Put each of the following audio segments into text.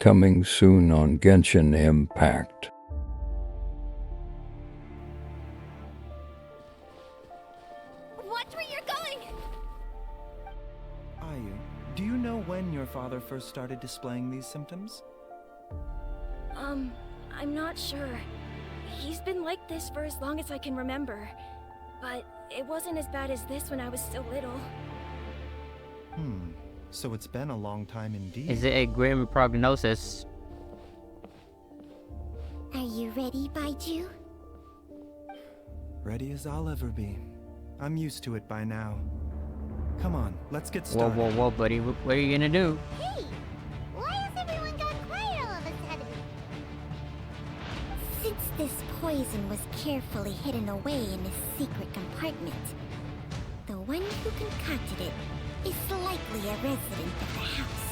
Coming soon on Genshin Impact. Watch where you're going! Ayu, do you know when your father first started displaying these symptoms? I'm not sure. He's been like this for as long as I can remember. But it wasn't as bad as this when I was still little. So it's been a long time indeed. Is it a grim prognosis? Are you ready, Baizhu? Ready as I'll ever be. I'm used to it by now. Come on, let's get Whoa, started. whoa, buddy. What are you gonna do? Hey! Why has everyone gone quiet all of a sudden? Since this poison was carefully hidden away in a secret compartment, the one who concocted it is likely a resident of the house.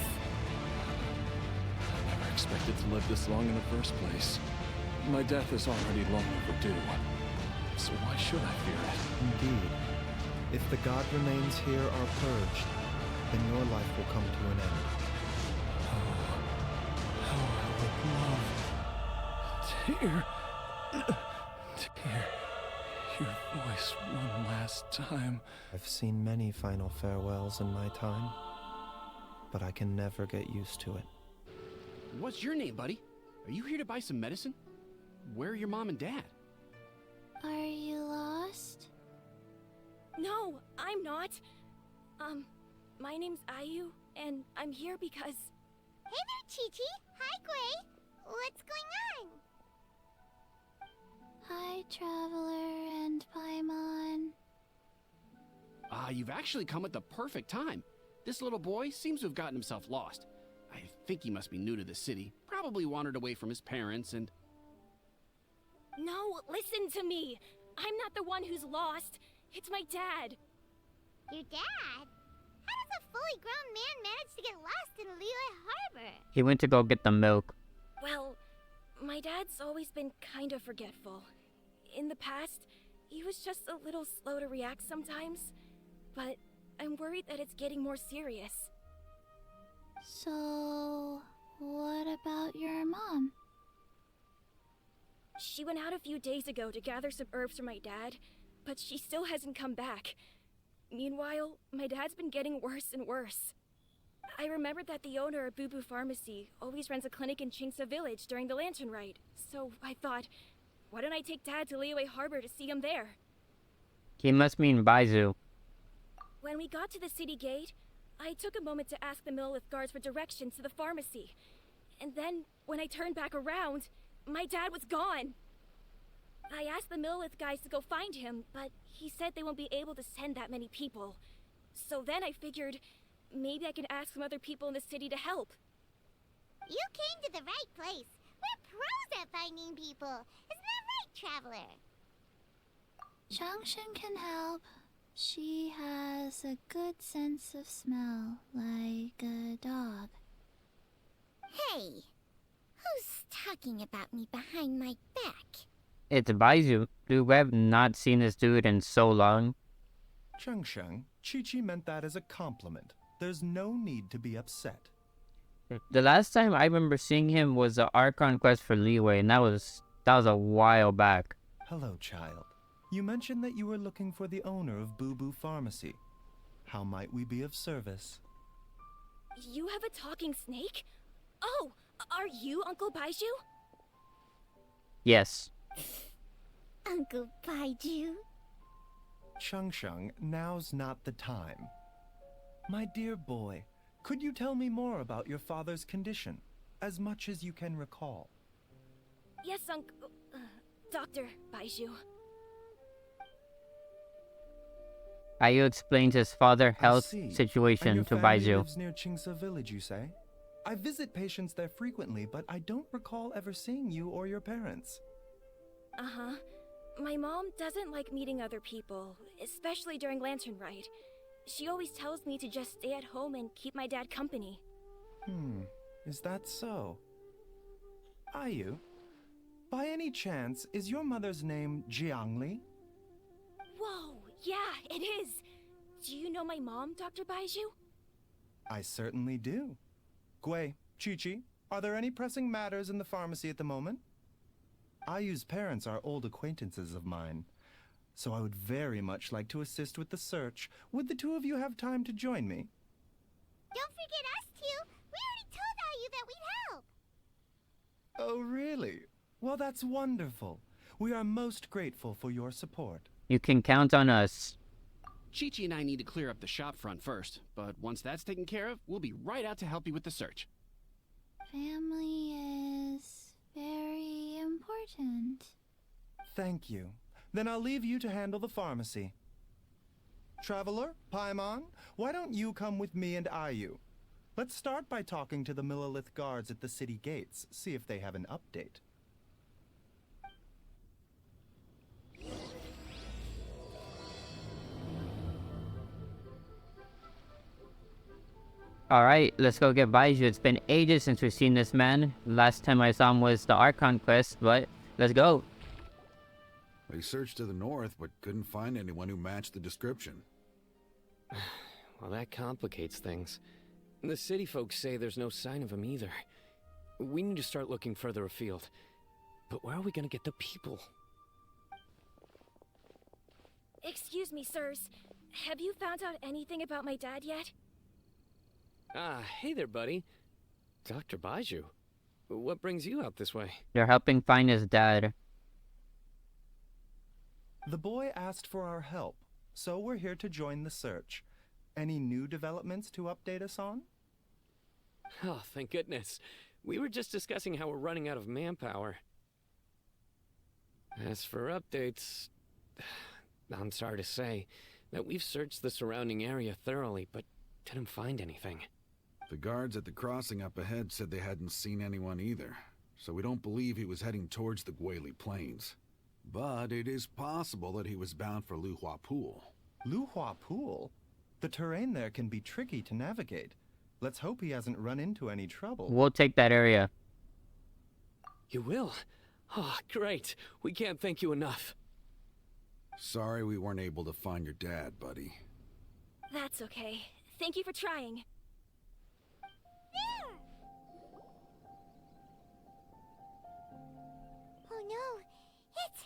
I never expected to live this long in the first place. My death is already long overdue. So why should I fear it? Indeed. If the god remains here are purged, then your life will come to an end. I would love to hear your voice one last time. I've seen many final farewells in my time, but I can never get used to it. What's your name, buddy? Are you here to buy some medicine? Where are your mom and dad? Are you lost? No, I'm not. My name's Ayu, and I'm here because... Hey there, Chi-Chi! Hi, Gray! What's going on? Hi, Traveler and Paimon. You've actually come at the perfect time. This little boy seems to have gotten himself lost. I think he must be new to the city. Probably wandered away from his parents and... No, listen to me! I'm not the one who's lost. It's my dad. Your dad? How does a fully grown man manage to get lost in Liyue Harbor? He went to go get the milk. Well, my dad's always been kind of forgetful. In the past, he was just a little slow to react sometimes. But I'm worried that it's getting more serious. So, what about your mom? She went out a few days ago to gather some herbs for my dad, but she still hasn't come back. Meanwhile, my dad's been getting worse and worse. I remembered that the owner of Boo Boo Pharmacy always runs a clinic in Chingsa Village during the Lantern Rite, so I thought, why don't I take Dad to Liyue Harbor to see him there? He must mean Baizhu. When we got to the city gate, I took a moment to ask the Millith guards for directions to the pharmacy. And then, when I turned back around, my dad was gone. I asked the Millith guys to go find him, but he said they won't be able to send that many people. So then I figured, maybe I can ask some other people in the city to help. You came to the right place. We're pros at finding people. Isn't that right, Traveler? Changshan can help. She has a good sense of smell, like a dog. Hey! Who's talking about me behind my back? It's Baizhu. Dude, we have not seen this dude in so long. Chengsheng, Chi-Chi meant that as a compliment. There's no need to be upset. The last time I remember seeing him was the Archon quest for Liyue, and that was a while back. Hello, child. You mentioned that you were looking for the owner of Boo Boo Pharmacy. How might we be of service? You have a talking snake? Oh, are you Uncle Baizhu? Yes. Uncle Baizhu? Chengsheng, now's not the time. My dear boy, could you tell me more about your father's condition, as much as you can recall? Yes, Dr. Baizhu. Ayu explains his father's I health see. situation And your to family Baizhu. lives near Chingsa Village, you say? I visit patients there frequently, but I don't recall ever seeing you or your parents. Uh-huh. My mom doesn't like meeting other people, especially during Lantern Rite. She always tells me to just stay at home and keep my dad company. Is that so? Ayu, by any chance, is your mother's name Jiangli? Whoa, yeah, it is. Do you know my mom, Dr. Baizhu? I certainly do. Gui, Chi-Chi, Are there any pressing matters in the pharmacy at the moment? Ayu's parents are old acquaintances of mine, so I would very much like to assist with the search. Would the two of you have time to join me? Don't forget us two. We already told Ayu that we'd help. Oh, really? Well, that's wonderful. We are most grateful for your support. You can count on us. Chi-Chi and I need to clear up the shop front first, but once that's taken care of, we'll be right out to help you with the search. Family is very important. Thank you. Then I'll leave you to handle the pharmacy. Traveler, Paimon, why don't you come with me and Ayu? Let's start by talking to the Millelith guards at the city gates, see if they have an update. Alright, let's go get Baizhu. It's been ages since we've seen this man. Last time I saw him was the Archon quest, but let's go. We searched to the north, but couldn't find anyone who matched the description. Well, that complicates things. The city folks say there's no sign of him either. We need to start looking further afield. But where are we gonna get the people? Excuse me, sirs. Have you found out anything about my dad yet? Ah, hey there, buddy. Dr. Baizhu. What brings you out this way? They're helping find his dad. The boy asked for our help, so we're here to join the search. Any new developments to update us on? Oh, thank goodness. We were just discussing how we're running out of manpower. As for updates, I'm sorry to say that we've searched the surrounding area thoroughly, but didn't find anything. The guards at the crossing up ahead said they hadn't seen anyone either, so we don't believe he was heading towards the Guili Plains. But it is possible that he was bound for Luhua Pool. Luhua Pool? The terrain there can be tricky to navigate. Let's hope he hasn't run into any trouble. We'll take that area. You will? Oh, great. We can't thank you enough. Sorry we weren't able to find your dad, buddy. That's okay. Thank you for trying. There! Oh no! It's...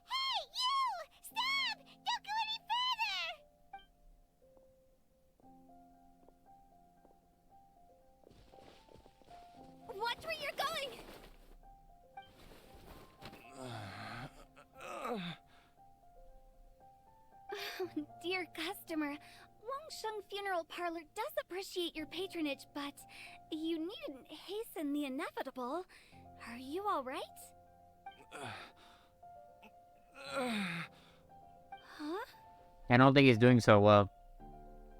Hey, you! Stop! Don't go any further! Watch where you're going! Oh, dear customer. Wangsheng Funeral Parlor does appreciate your patronage, but you needn't hasten the inevitable. Are you all right? Huh? I don't think he's doing so well.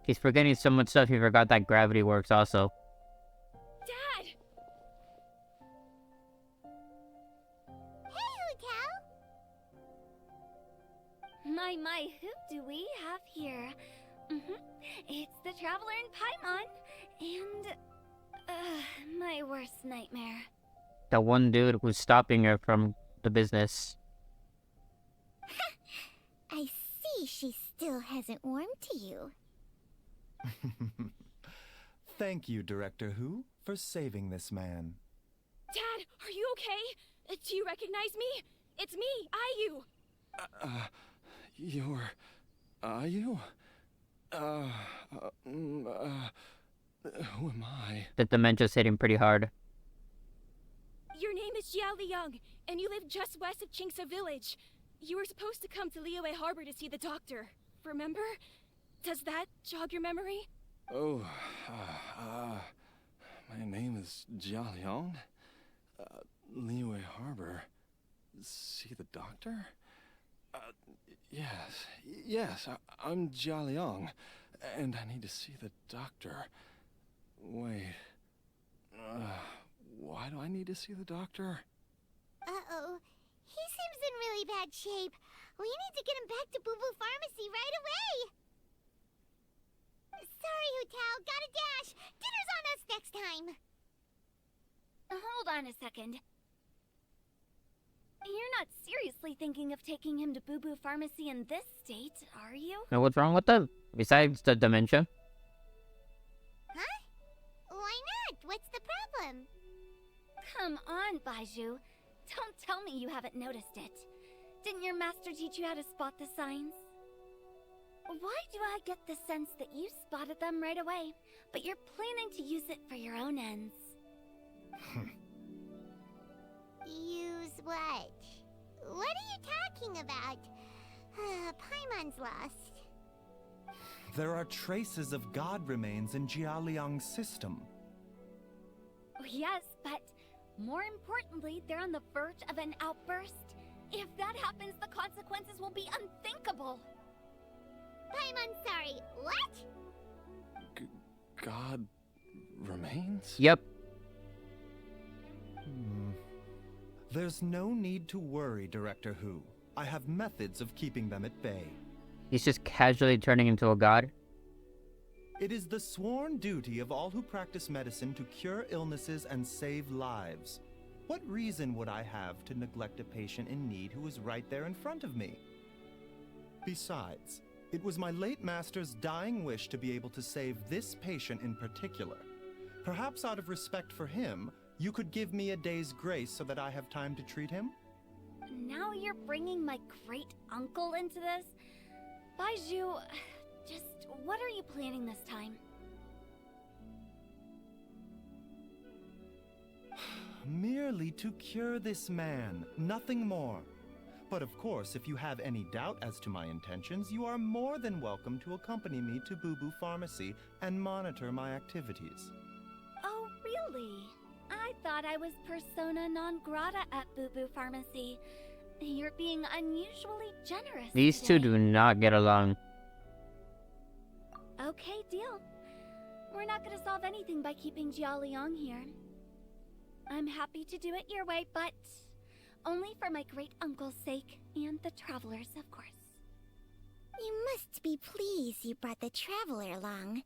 He's forgetting so much stuff he forgot that gravity works also. Dad! Hey, Hu Tao! My, who do we have here? It's the Traveler in Paimon, and, my worst nightmare. The one dude who's stopping her from the business. I see she still hasn't warmed to you. Thank you, Director Hu, for saving this man. Dad, are you okay? Do you recognize me? It's me, Ayu. You're... Ayu? Who am I? The dementia's hitting pretty hard. Your name is Jia Liang, and you live just west of Qingsa village. You were supposed to come to Liyue Harbor to see the doctor. Remember? Does that jog your memory? Oh, my name is Jia Liang. Liyue Harbor. See the doctor? Yes, I'm Jia Liang, and I need to see the doctor. Wait, why do I need to see the doctor? Uh-oh. He seems in really bad shape. We need to get him back to Boo Boo Pharmacy right away! Sorry, Hu Tao. Gotta dash. Dinner's on us next time. Hold on a second. You're not seriously thinking of taking him to Boo Boo Pharmacy in this state, are you? Now what's wrong with them? Besides the dementia? Huh? Why not? What's the problem? Come on, Baizhu. Don't tell me you haven't noticed it. Didn't your master teach you how to spot the signs? Why do I get the sense that you spotted them right away, but you're planning to use it for your own ends? Use what? What are you talking about? Paimon's lost. There are traces of god remains in Jialiang's system. Yes, but more importantly, they're on the verge of an outburst. If that happens, the consequences will be unthinkable. Paimon, sorry, what? God remains? Yep. There's no need to worry, Director Hu. I have methods of keeping them at bay. He's just casually turning into a god. It is the sworn duty of all who practice medicine to cure illnesses and save lives. What reason would I have to neglect a patient in need who is right there in front of me? Besides, it was my late master's dying wish to be able to save this patient in particular. Perhaps out of respect for him, you could give me a day's grace so that I have time to treat him? Now you're bringing my great-uncle into this? Baizhu, just what are you planning this time? Merely to cure this man, nothing more. But of course, if you have any doubt as to my intentions, you are more than welcome to accompany me to Bubu Pharmacy and monitor my activities. Oh, really? I thought I was persona non grata at Bubu Pharmacy. You're being unusually generous These two today. do not get along. Okay, deal. We're not gonna solve anything by keeping Jialiang here. I'm happy to do it your way, but only for my great-uncle's sake and the travelers, of course. You must be pleased you brought the traveler along.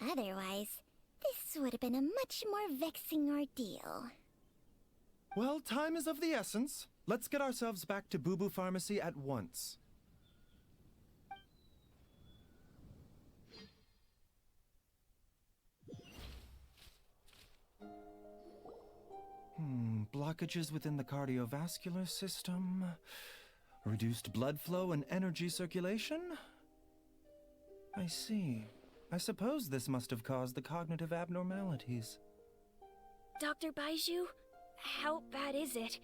Otherwise, this would have been a much more vexing ordeal. Well, time is of the essence. Let's get ourselves back to Bubu Pharmacy at once. Blockages within the cardiovascular system, reduced blood flow and energy circulation? I see. I suppose this must have caused the cognitive abnormalities. Dr. Baizhu, how bad is it?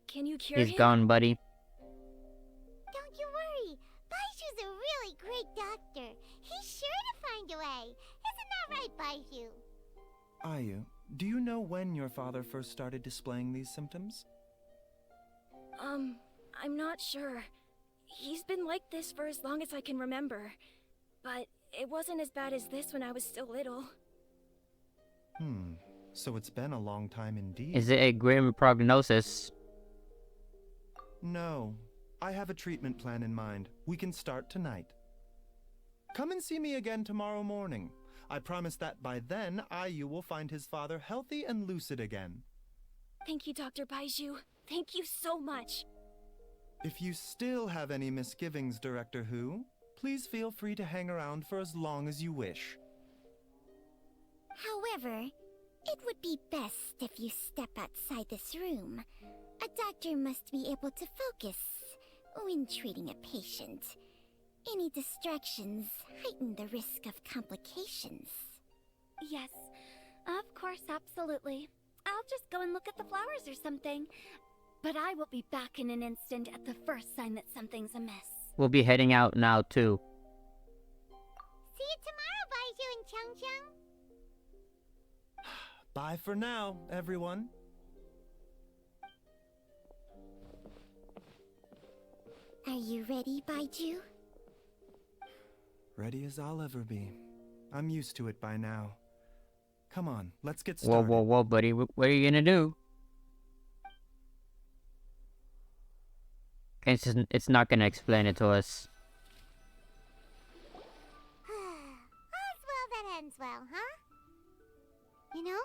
Can you cure He's him? gone, buddy. Don't you worry. Baizhu's a really great doctor. He's sure to find a way. Isn't that right, Baizhu? Ayu, do you know when your father first started displaying these symptoms? I'm not sure. He's been like this for as long as I can remember. But it wasn't as bad as this when I was still little. So it's been a long time indeed. Is it a grim prognosis? No. I have a treatment plan in mind. We can start tonight. Come and see me again tomorrow morning. I promise that by then, Ayu will find his father healthy and lucid again. Thank you, Dr. Baizhu. Thank you so much. If you still have any misgivings, Director Hu, please feel free to hang around for as long as you wish. However, it would be best if you step outside this room. A doctor must be able to focus when treating a patient. Any distractions heighten the risk of complications. Yes, of course, absolutely. I'll just go and look at the flowers or something. But I will be back in an instant at the first sign that something's amiss. We'll be heading out now, too. See you tomorrow, Baizhu and Changcheng. Bye for now, everyone. Are you ready, Baizhu? Ready as I'll ever be. I'm used to it by now. Come on, let's get Whoa, started. whoa, buddy. What are you gonna do? It's not gonna explain it to us. All's well that ends well, huh? You know,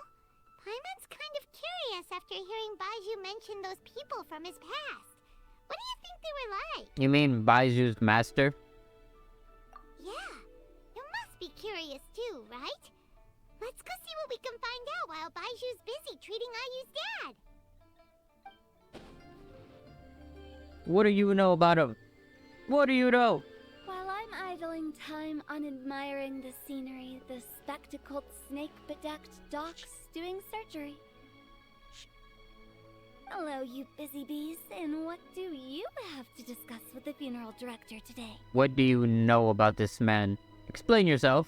Paimon's kind of curious after hearing Baizhu mention those people from his past. What do you think they were like? You mean Baizhu's master? Yeah, you must be curious too, right? Let's go see what we can find out while Baizhu's busy treating Ayu's dad. What do you know about him? What do you know? While I'm idling time on admiring the scenery, the spectacled snake-bedecked docs doing surgery. Hello, you busy bees, and what do you have to discuss with the funeral director today? What do you know about this man? Explain yourself.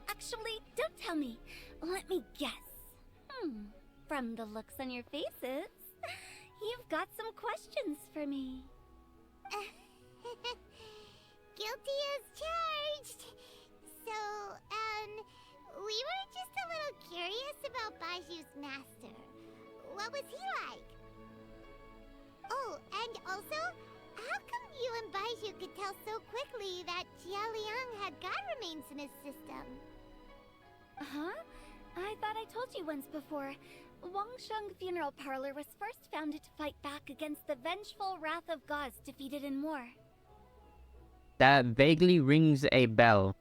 Actually, don't tell me. Let me guess. From the looks on your faces, you've got some questions for me. Guilty as charged. So, we were just a little curious about Baizhu's master. What was he like? Oh, and also, how come you and Baizhu could tell so quickly that Jia Liang had god remains in his system? Huh? I thought I told you once before. Wangsheng Funeral Parlor was first founded to fight back against the vengeful wrath of gods defeated in war. That vaguely rings a bell.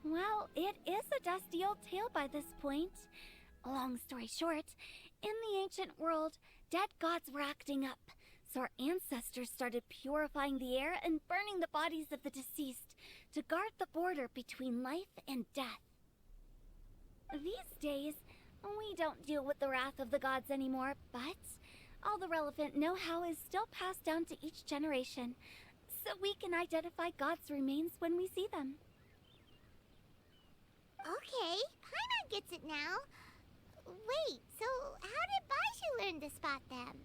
Well, it is a dusty old tale by this point. Long story short, in the ancient world, dead gods were acting up, so our ancestors started purifying the air and burning the bodies of the deceased to guard the border between life and death. These days, we don't deal with the wrath of the gods anymore, but all the relevant know-how is still passed down to each generation, so we can identify gods' remains when we see them. Okay, Paimon gets it now. Wait, so how did Baizhu learn to spot them?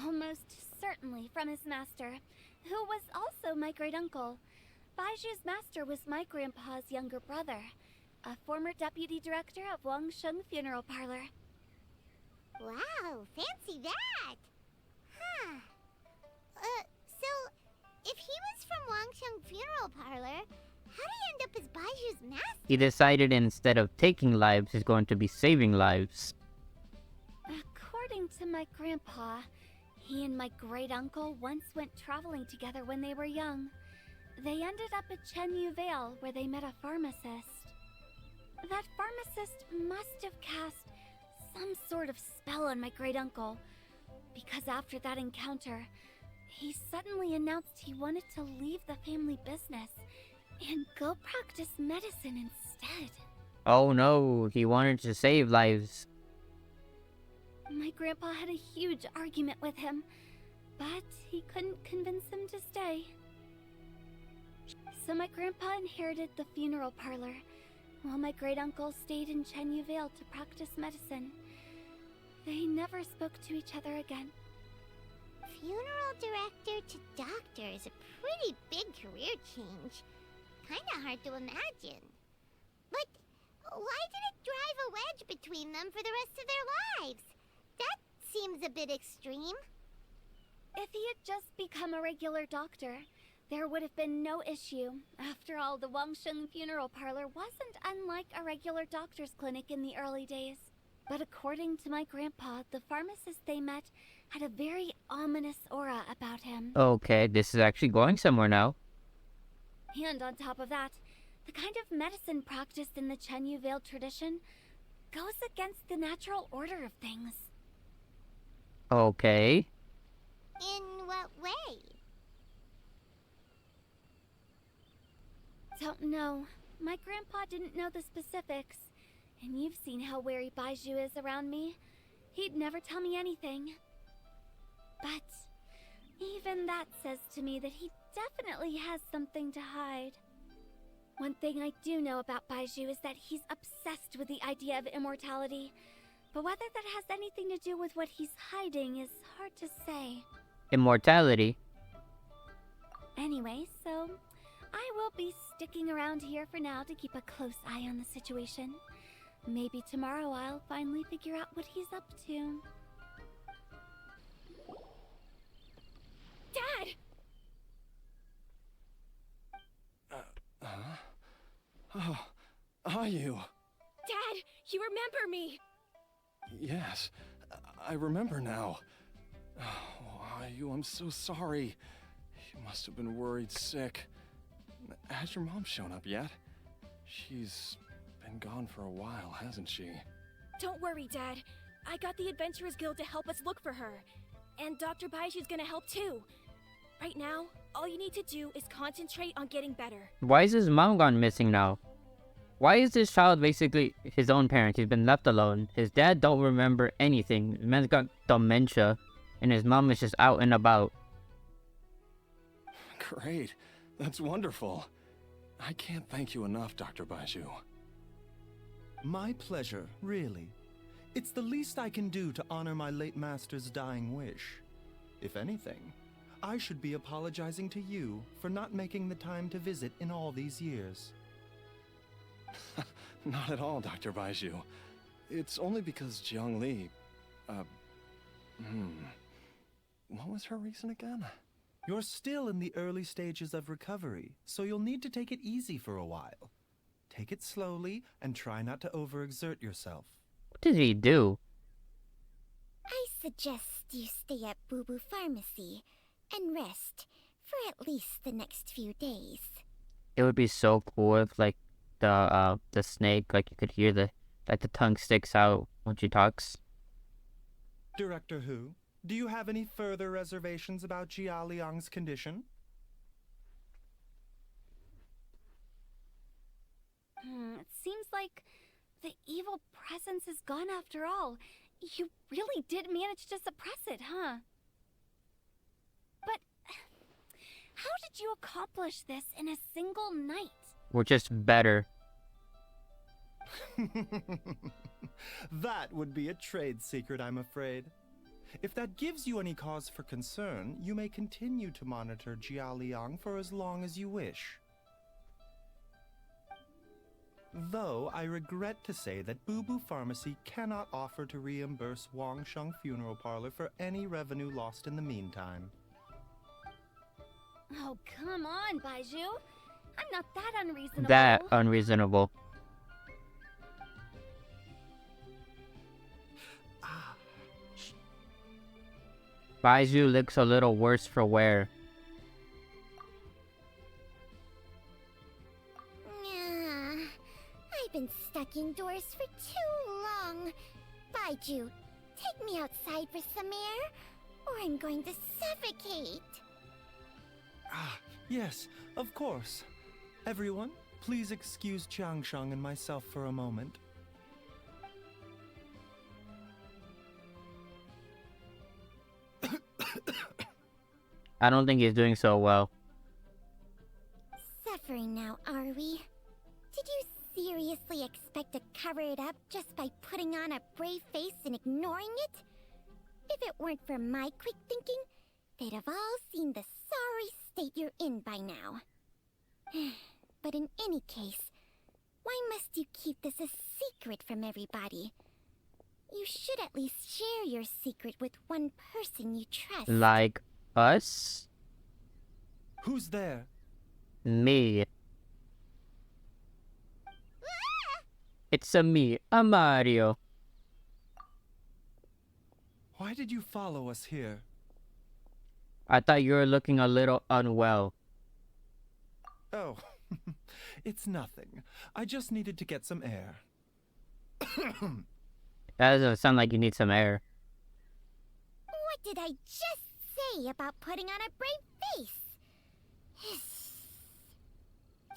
Almost certainly from his master, who was also my great-uncle. Baizhu's master was my grandpa's younger brother, a former deputy director of Wangsheng Funeral Parlor. Wow, fancy that! Huh. So, if he was from Wangsheng Funeral Parlor, how did he end up as Baizhu's master? He decided instead of taking lives, he's going to be saving lives. According to my grandpa, he and my great-uncle once went traveling together when they were young. They ended up at Chenyu Vale, where they met a pharmacist. That pharmacist must have cast some sort of spell on my great-uncle, because after that encounter, he suddenly announced he wanted to leave the family business and go practice medicine instead. Oh no, he wanted to save lives. My grandpa had a huge argument with him, but he couldn't convince him to stay. So my grandpa inherited the funeral parlor, while my great-uncle stayed in Chenyu Vale to practice medicine. They never spoke to each other again. Funeral director to doctor is a pretty big career change. Kinda hard to imagine. But why did it drive a wedge between them for the rest of their lives? That seems a bit extreme. If he had just become a regular doctor, there would have been no issue. After all, the Wangsheng Funeral Parlor wasn't unlike a regular doctor's clinic in the early days. But according to my grandpa, the pharmacist they met had a very ominous aura about him. Okay, this is actually going somewhere now. And on top of that, the kind of medicine practiced in the Chenyu Vale tradition goes against the natural order of things. Okay. In what way? Don't know. My grandpa didn't know the specifics. And you've seen how wary Baizhu is around me. He'd never tell me anything. But even that says to me that he definitely has something to hide. One thing I do know about Baizhu is that he's obsessed with the idea of immortality. But whether that has anything to do with what he's hiding is hard to say. Immortality. Anyway, so I will be sticking around here for now to keep a close eye on the situation. Maybe tomorrow I'll finally figure out what he's up to. Dad! Oh, are you? Dad, you remember me! Yes, I remember now. Oh, are you? I'm so sorry. You must have been worried sick. Has your mom shown up yet? She's been gone for a while, hasn't she? Don't worry, Dad. I got the Adventurers Guild to help us look for her. And Dr. Baiju's gonna help too. Right now, all you need to do is concentrate on getting better. Why is his mom gone missing now? Why is this child basically his own parent? He's been left alone. His dad don't remember anything. The man's got dementia. And his mom is just out and about. Great. That's wonderful. I can't thank you enough, Dr. Baizhu. My pleasure, really. It's the least I can do to honor my late master's dying wish. If anything, I should be apologizing to you for not making the time to visit in all these years. Not at all, Dr. Baizhu. It's only because Jiang Li... What was her reason again? You're still in the early stages of recovery, so you'll need to take it easy for a while. Take it slowly and try not to overexert yourself. What did he do? I suggest you stay at Boo Boo Pharmacy and rest for at least the next few days. It would be so cool if like the snake, like you could hear the tongue sticks out when she talks. Director Hu, do you have any further reservations about Jia Liang's condition? It seems like the evil presence is gone after all. You really did manage to suppress it, huh? But how did you accomplish this in a single night? We're just better. That would be a trade secret, I'm afraid. If that gives you any cause for concern, you may continue to monitor Jia Liang for as long as you wish. Though I regret to say that Boo Boo Pharmacy cannot offer to reimburse Wang Sheng Funeral Parlor for any revenue lost in the meantime. Oh, come on, Baizhu. I'm not that unreasonable. That unreasonable. Baizhu looks a little worse for wear. I've been stuck indoors for too long. Baizhu, take me outside for some air, or I'm going to suffocate. Yes, of course. Everyone, please excuse Changsheng and myself for a moment. I don't think he's doing so well. Suffering now, are we? Did you seriously expect to cover it up just by putting on a brave face and ignoring it? If it weren't for my quick thinking, they'd have all seen the sorry state you're in by now. But in any case, why must you keep this a secret from everybody? You should at least share your secret with one person you trust. Like us? Who's there? Me. It's a me, a Mario. Why did you follow us here? I thought you were looking a little unwell. Oh, it's nothing. I just needed to get some air. That doesn't sound like you need some air. What did I just say about putting on a brave face?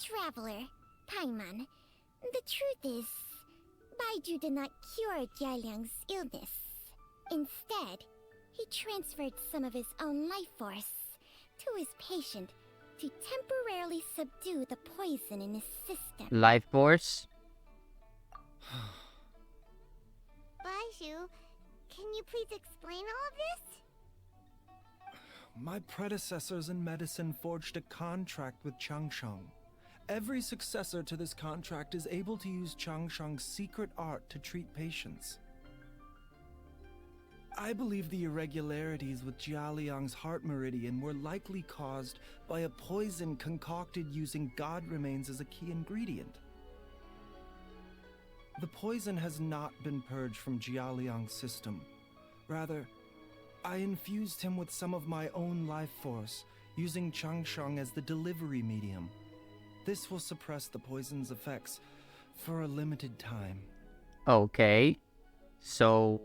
Traveler, Paimon, the truth is, Baizhu did not cure Jialiang's illness. Instead, he transferred some of his own life force to his patient to temporarily subdue the poison in his system. Life force? Baizhu, can you please explain all of this? My predecessors in medicine forged a contract with Changsheng. Every successor to this contract is able to use Changsheng's secret art to treat patients. I believe the irregularities with Jia Liang's heart meridian were likely caused by a poison concocted using god remains as a key ingredient. The poison has not been purged from Jia Liang's system. Rather, I infused him with some of my own life force, using Changsheng as the delivery medium. This will suppress the poison's effects for a limited time. Okay. So,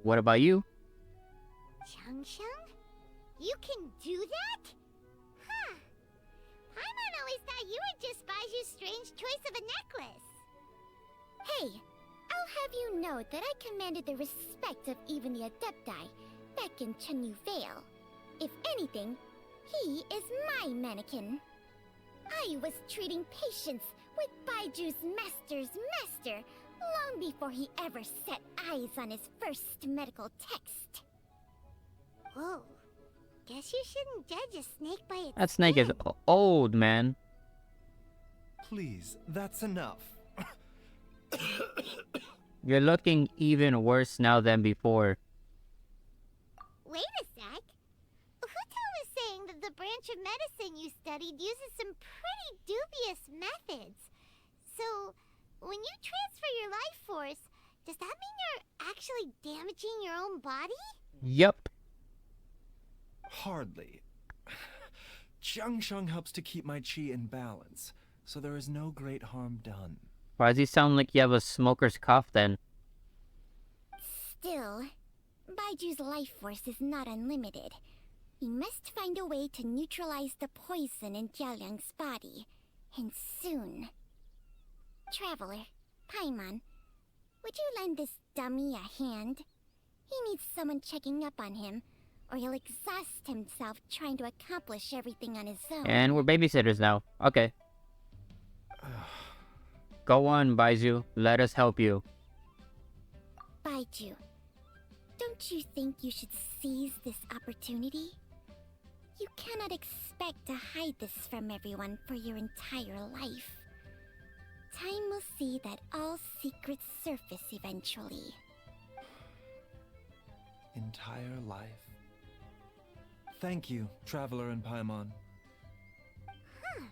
What about you? Changsheng? You can do that? Huh. Paimon always thought you were just Baizhu's strange choice of a necklace. Hey, I'll have you know that I commanded the respect of even the Adepti back in Chenyu Vale. If anything, he is my mannequin. I was treating patients with Baiju's master's master long before he ever set eyes on his first medical text. Whoa. Guess you shouldn't judge a snake by its That snake is old, man. Please, that's enough. You're looking even worse now than before. Wait a sec. Huto was saying that the branch of medicine you studied uses some pretty dubious methods. So, when you transfer your life force, does that mean you're actually damaging your own body? Yup. Hardly. Changsheng helps to keep my chi in balance, so there is no great harm done. Why does he sound like you have a smoker's cough then? Still, Baiju's life force is not unlimited. We must find a way to neutralize the poison in Jialiang's body, and soon. Traveler, Paimon, would you lend this dummy a hand? He needs someone checking up on him, or he'll exhaust himself trying to accomplish everything on his own. And we're babysitters now. Okay. Go on, Baizhu. Let us help you. Baizhu, don't you think you should seize this opportunity? You cannot expect to hide this from everyone for your entire life. Time will see that all secrets surface eventually. Entire life. Thank you, Traveler and Paimon. Huh.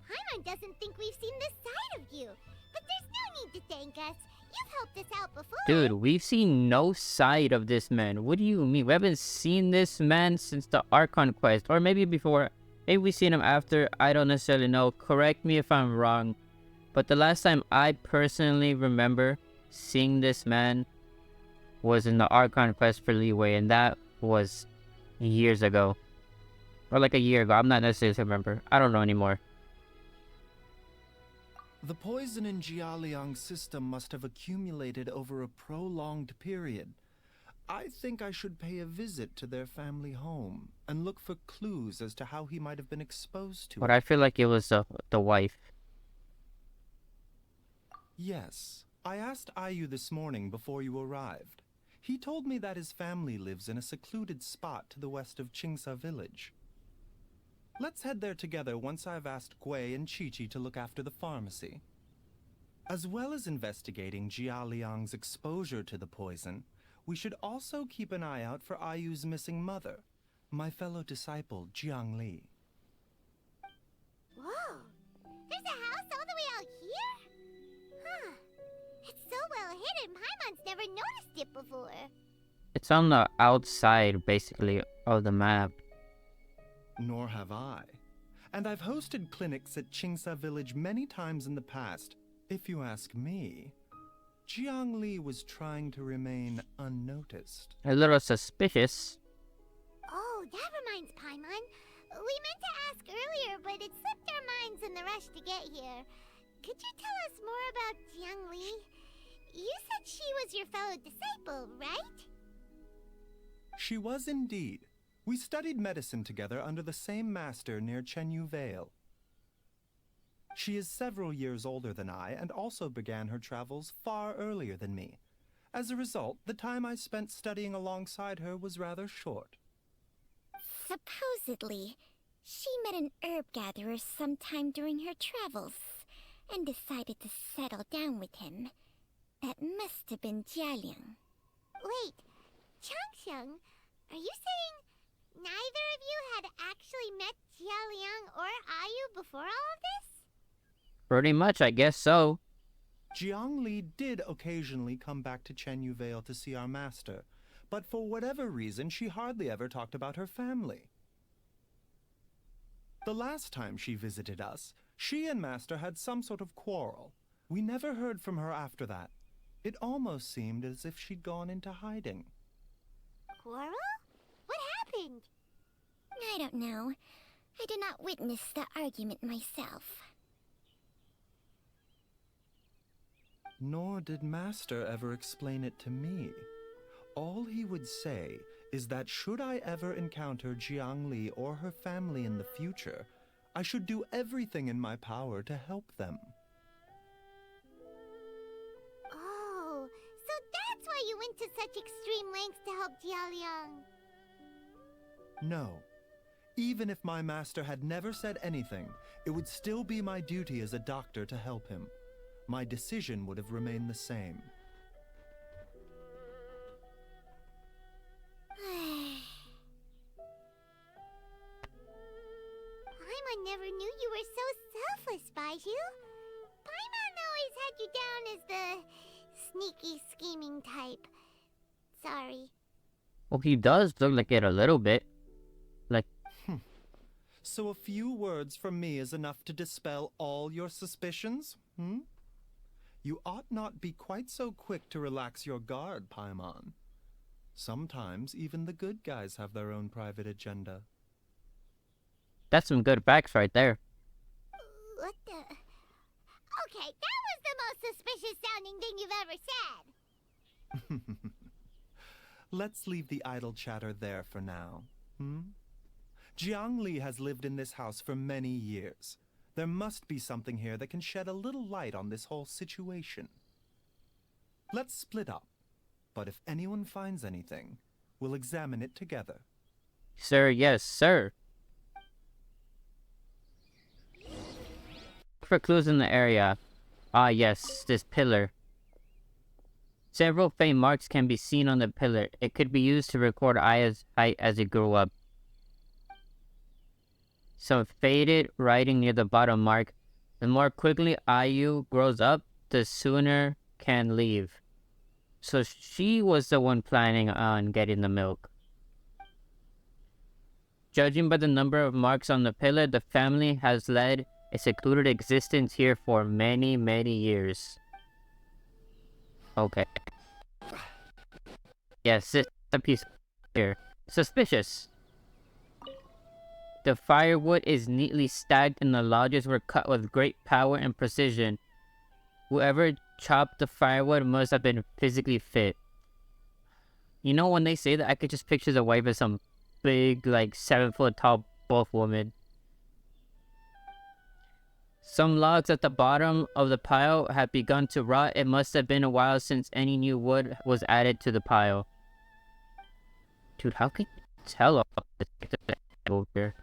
Paimon doesn't think we've seen this side of you. But there's no need to thank us. You've helped us out before. Dude, we've seen no side of this man. What do you mean? We haven't seen this man since the Archon quest. Or maybe before. Maybe we've seen him after. I don't necessarily know. Correct me if I'm wrong. But the last time I personally remember seeing this man was in the Archon quest for Leeway. And that was years ago. Or like a year ago. I'm not necessarily remember. I don't know anymore. The poison in Jialiang's system must have accumulated over a prolonged period. I think I should pay a visit to their family home and look for clues as to how he might have been exposed to But it. I feel like it was the wife. Yes, I asked Ayu this morning before you arrived. He told me that his family lives in a secluded spot to the west of Qingsa village. Let's head there together once I've asked Gui and Chi-Chi to look after the pharmacy. As well as investigating Jialiang's exposure to the poison, we should also keep an eye out for Ayu's missing mother, my fellow disciple, Jiangli. Whoa! There's a house all the way out here? Huh. It's so well hidden, Paimon's never noticed it before. It's on the outside, basically, of the map. Nor have I. And I've hosted clinics at Qingsa village many times in the past. If you ask me, Jiangli was trying to remain unnoticed. A little suspicious. Oh, that reminds Paimon. We meant to ask earlier, but it slipped our minds in the rush to get here. Could you tell us more about Jiangli? You said she was your fellow disciple, right? She was indeed. We studied medicine together under the same master near Chenyu Vale. She is several years older than I and also began her travels far earlier than me. As a result, the time I spent studying alongside her was rather short. Supposedly, she met an herb gatherer sometime during her travels and decided to settle down with him. That must have been Jialiang. Wait, Changsheng, are you saying neither of you had actually met Jialiang or Ayu before all of this? Pretty much, I guess so. Jiangli did occasionally come back to Chenyu Vale to see our master, but for whatever reason, she hardly ever talked about her family. The last time she visited us, she and Master had some sort of quarrel. We never heard from her after that. It almost seemed as if she'd gone into hiding. quarrel? What happened? I don't know. I did not witness the argument myself. Nor did Master ever explain it to me. All he would say is that should I ever encounter Jiangli or her family in the future, I should do everything in my power to help them. Oh, so that's why you went to such extreme lengths to help Jialiang. No. Even if my master had never said anything, it would still be my duty as a doctor to help him. My decision would have remained the same. Paimon never knew you were so selfless, Baizhu. Paimon always had you down as the sneaky, scheming type. Sorry. Well, he does look like it a little bit. Like, So a few words from me is enough to dispel all your suspicions? You ought not be quite so quick to relax your guard, Paimon. Sometimes even the good guys have their own private agenda. that's some good facts right there. What the... Okay, that was the most suspicious sounding thing you've ever said. Let's leave the idle chatter there for now. Jiangli has lived in this house for many years. There must be something here that can shed a little light on this whole situation. Let's split up, but if anyone finds anything, we'll examine it together. Sir, yes, sir. For clues in the area. Ah, yes, this pillar. Several faint marks can be seen on the pillar. It could be used to record Aya's height as he grew up. Some faded writing near the bottom mark. The more quickly Ayu grows up, the sooner can leave. So she was the one planning on getting the milk. Judging by the number of marks on the pillar, the family has led a secluded existence here for many, many years. Okay. Yes, this is a piece here. Suspicious. The firewood is neatly stacked and the lodges were cut with great power and precision. Whoever chopped the firewood must have been physically fit. You know, when they say that, I could just picture the wife as some big, like 7-foot tall buff woman. Some logs at the bottom of the pile have begun to rot. It must have been a while since any new wood was added to the pile. Dude, how can you tell all this over here?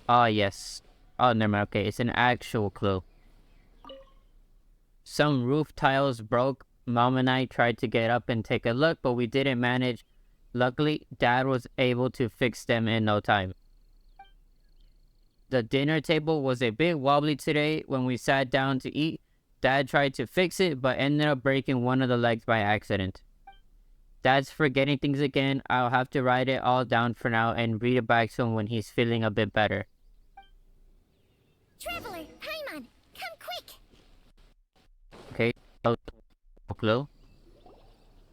Ah, yes. Oh, never mind. Okay, it's an actual clue. Some roof tiles broke. Mom and I tried to get up and take a look, but we didn't manage. Luckily, Dad was able to fix them in no time. The dinner table was a bit wobbly today. When we sat down to eat, Dad tried to fix it, but ended up breaking one of the legs by accident. Dad's forgetting things again. I'll have to write it all down for now and read it back to him when he's feeling a bit better. Traveler, Paimon, come quick! Okay, clue.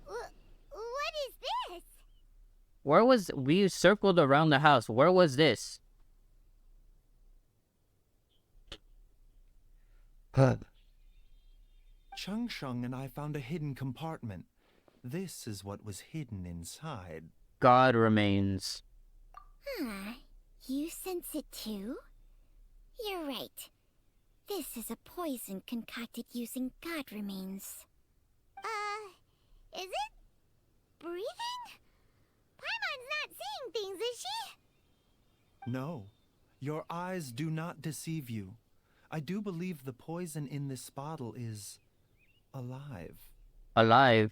What is this? Where was... We circled around the house. Where was this? Chung Sheng and I found a hidden compartment. This is what was hidden inside. God remains. You sense it too? You're right. This is a poison concocted using God remains. Is it? Breathing? Paimon's not seeing things, is she? No, your eyes do not deceive you. I do believe the poison in this bottle is alive. Alive?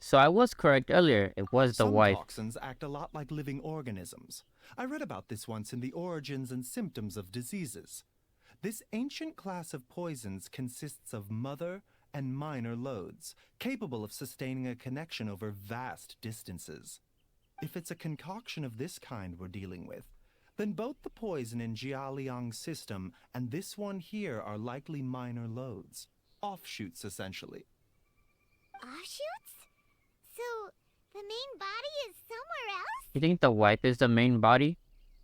So I was correct earlier. It was the wife. Some toxins act a lot like living organisms. I read about this once in the Origins and Symptoms of Diseases. This ancient class of poisons consists of mother and minor loads, capable of sustaining a connection over vast distances. If it's a concoction of this kind we're dealing with, then both the poison in Jialiang's system and this one here are likely minor loads. offshoots, essentially. Offshoots? So, the main body is somewhere else? You think the wife is the main body?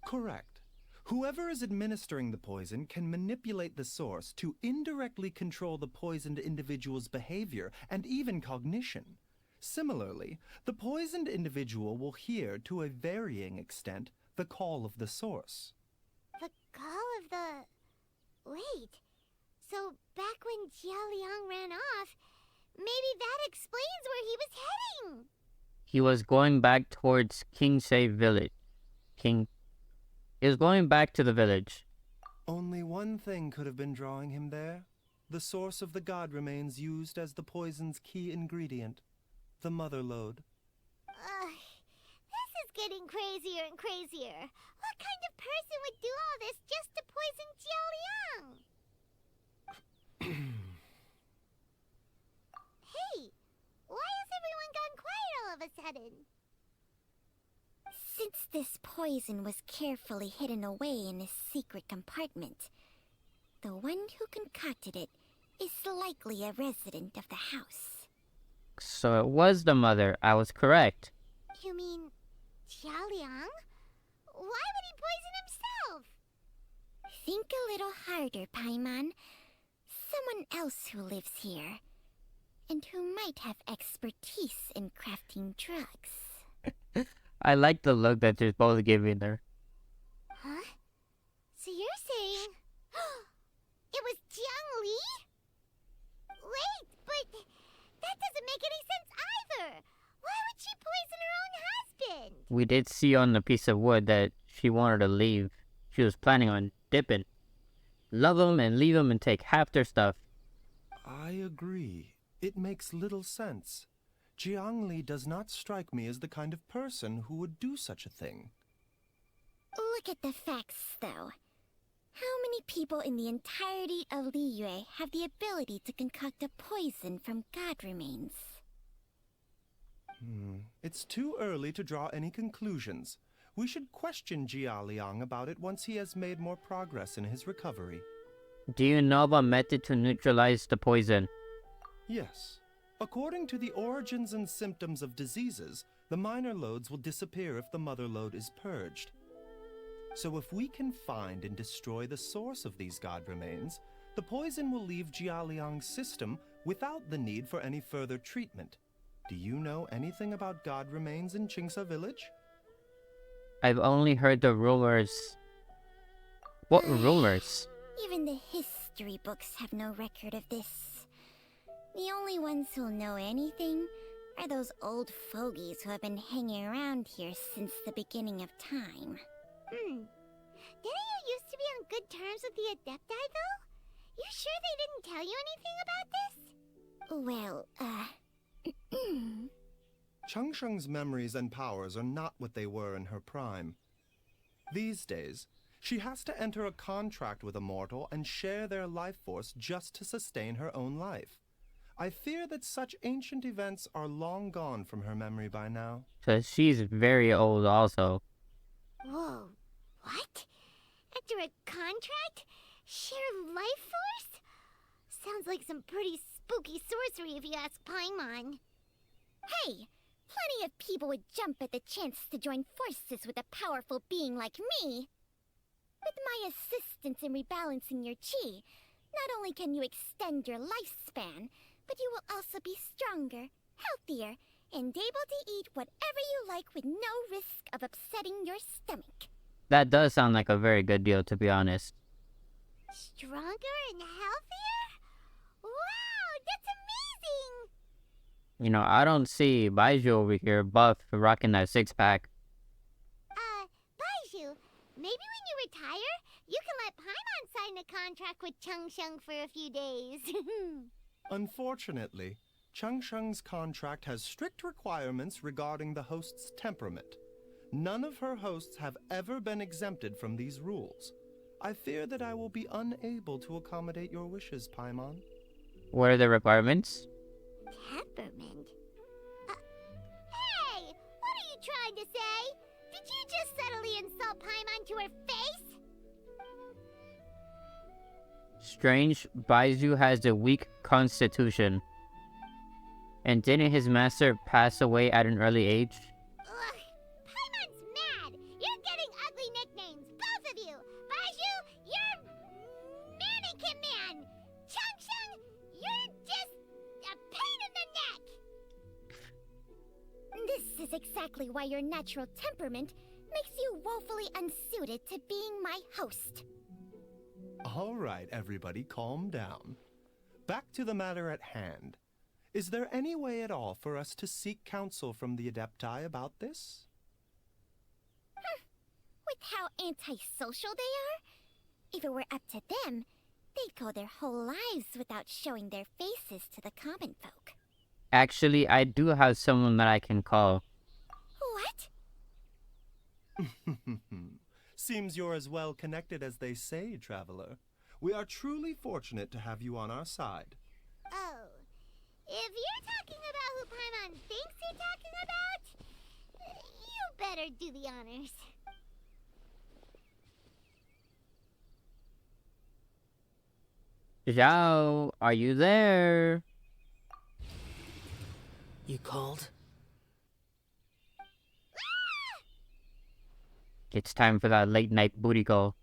Correct. Whoever is administering the poison can manipulate the source to indirectly control the poisoned individual's behavior and even cognition. Similarly, the poisoned individual will hear, to a varying extent, the call of the source. The call of the... Wait. So, back when Jiao Liang ran off, maybe that explains where he was heading. He was going back towards Kingsay village. He was going back to the village. Only one thing could have been drawing him there. The source of the god remains used as the poison's key ingredient, the mother lode. This is getting crazier and crazier. What kind of person would do all this just to poison Jiao Liang? Hey, why has everyone gone quiet all of a sudden? Since this poison was carefully hidden away in a secret compartment, the one who concocted it is likely a resident of the house. So it was the mother. I was correct. You mean Jiao Liang? Why would he poison himself? Think a little harder, Paimon. Someone else who lives here, and who might have expertise in crafting drugs. I like the look that they're both giving her. Huh? So you're saying... it was Jiang Li? Wait, but that doesn't make any sense either. Why would she poison her own husband? We did see on the piece of wood that she wanted to leave. She was planning on dipping. Love them and leave them and take half their stuff. I agree. It makes little sense. Jiang Li does not strike me as the kind of person who would do such a thing. Look at the facts, though. How many people in the entirety of Liyue have the ability to concoct a poison from god remains? It's too early to draw any conclusions. We should question Jiao Liang about it once he has made more progress in his recovery. Do you know of a method to neutralize the poison? Yes. According to the origins and symptoms of diseases, the minor lodes will disappear if the mother lode is purged. So if we can find and destroy the source of these god remains, the poison will leave Jiao Liang's system without the need for any further treatment. Do you know anything about god remains in Qingsa village? I've only heard the rumors. What rumors? Even the history books have no record of this. The only ones who'll know anything are those old fogies who have been hanging around here since the beginning of time. Didn't you used to be on good terms with the Adepti, though? You sure they didn't tell you anything about this? Well, Changsheng's memories and powers are not what they were in her prime. These days, she has to enter a contract with a mortal and share their life force just to sustain her own life. I fear that such ancient events are long gone from her memory by now. So she's very old also. Whoa, what? After a contract? Share life force? Sounds like some pretty spooky sorcery if you ask Paimon. Hey, plenty of people would jump at the chance to join forces with a powerful being like me. With my assistance in rebalancing your chi, not only can you extend your lifespan, but you will also be stronger, healthier, and able to eat whatever you like with no risk of upsetting your stomach. That does sound like a very good deal, to be honest. Stronger and healthier? Wow, that's amazing! You know, I don't see Baizhu over here buff rocking that six-pack. Baizhu, maybe when you retire, you can let Paimon sign a contract with Changsheng for a few days. Unfortunately, Changsheng's contract has strict requirements regarding the host's temperament. None of her hosts have ever been exempted from these rules. I fear that I will be unable to accommodate your wishes, Paimon. What are the requirements? Temperament? Hey! What are you trying to say? Did you just subtly insult Paimon to her face? Strange, Baizhu has a weak constitution. And didn't his master pass away at an early age? Ugh, Paimon's mad! You're getting ugly nicknames, both of you! Baizhu, you're Mannequin Man! Chung Chung, you're just a pain in the neck! This is exactly why your natural temperament makes you woefully unsuited to being my host. All right, everybody, calm down. Back to the matter at hand. Is there any way at all for us to seek counsel from the Adepti about this? With how antisocial they are? If it were up to them, they'd go their whole lives without showing their faces to the common folk. Actually, I do have someone that I can call. What? Seems you're as well connected as they say, Traveler. We are truly fortunate to have you on our side. Oh, if you're talking about who Paimon thinks you're talking about, you better do the honors. Zhao, are you there? You called? It's time for that late night booty call.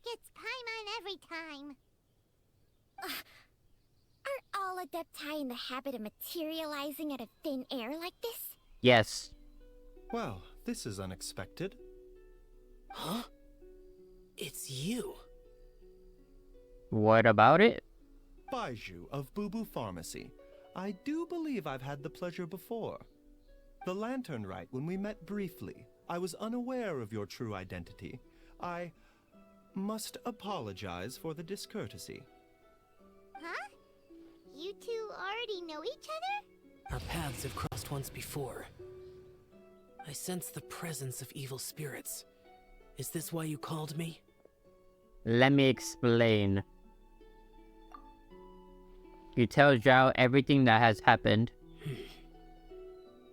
It's Paimon every time. Are all Adepti in the habit of materializing out of thin air like this? Yes. Well, this is unexpected. Huh? It's you. What about it? Baizhu of Boo Boo Pharmacy. I do believe I've had the pleasure before. The Lantern Rite, when we met briefly, I was unaware of your true identity. I must apologize for the discourtesy. Huh? You two already know each other? Our paths have crossed once before. I sense the presence of evil spirits. Is this why you called me? Let me explain. You tell Zhao everything that has happened.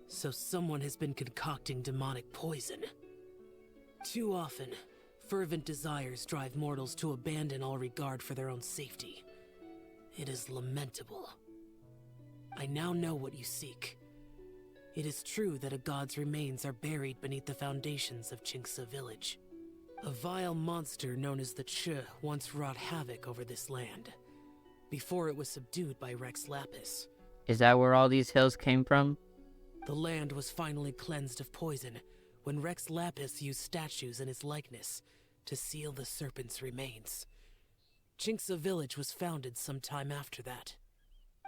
So someone has been concocting demonic poison. Too often, fervent desires drive mortals to abandon all regard for their own safety. It is lamentable. I now know what you seek. It is true that a god's remains are buried beneath the foundations of Qingce village. A vile monster known as the Che once wrought havoc over this land, before it was subdued by Rex Lapis. Is that where all these hills came from? The land was finally cleansed of poison when Rex Lapis used statues in his likeness to seal the serpent's remains. Qingce village was founded some time after that.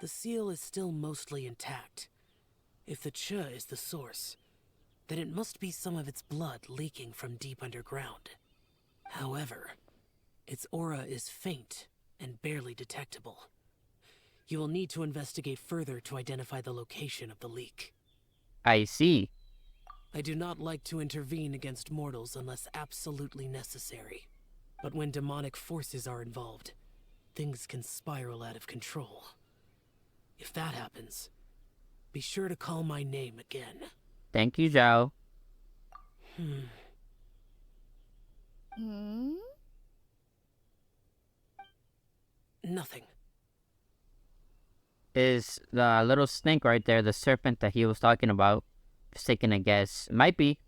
The seal is still mostly intact. If the Che is the source, then it must be some of its blood leaking from deep underground. However, its aura is faint and barely detectable. You will need to investigate further to identify the location of the leak. I see. I do not like to intervene against mortals unless absolutely necessary. But when demonic forces are involved, things can spiral out of control. If that happens, be sure to call my name again. Thank you, Zhao. Nothing. Is the little snake right there the serpent that he was talking about? Just taking a guess. Might be.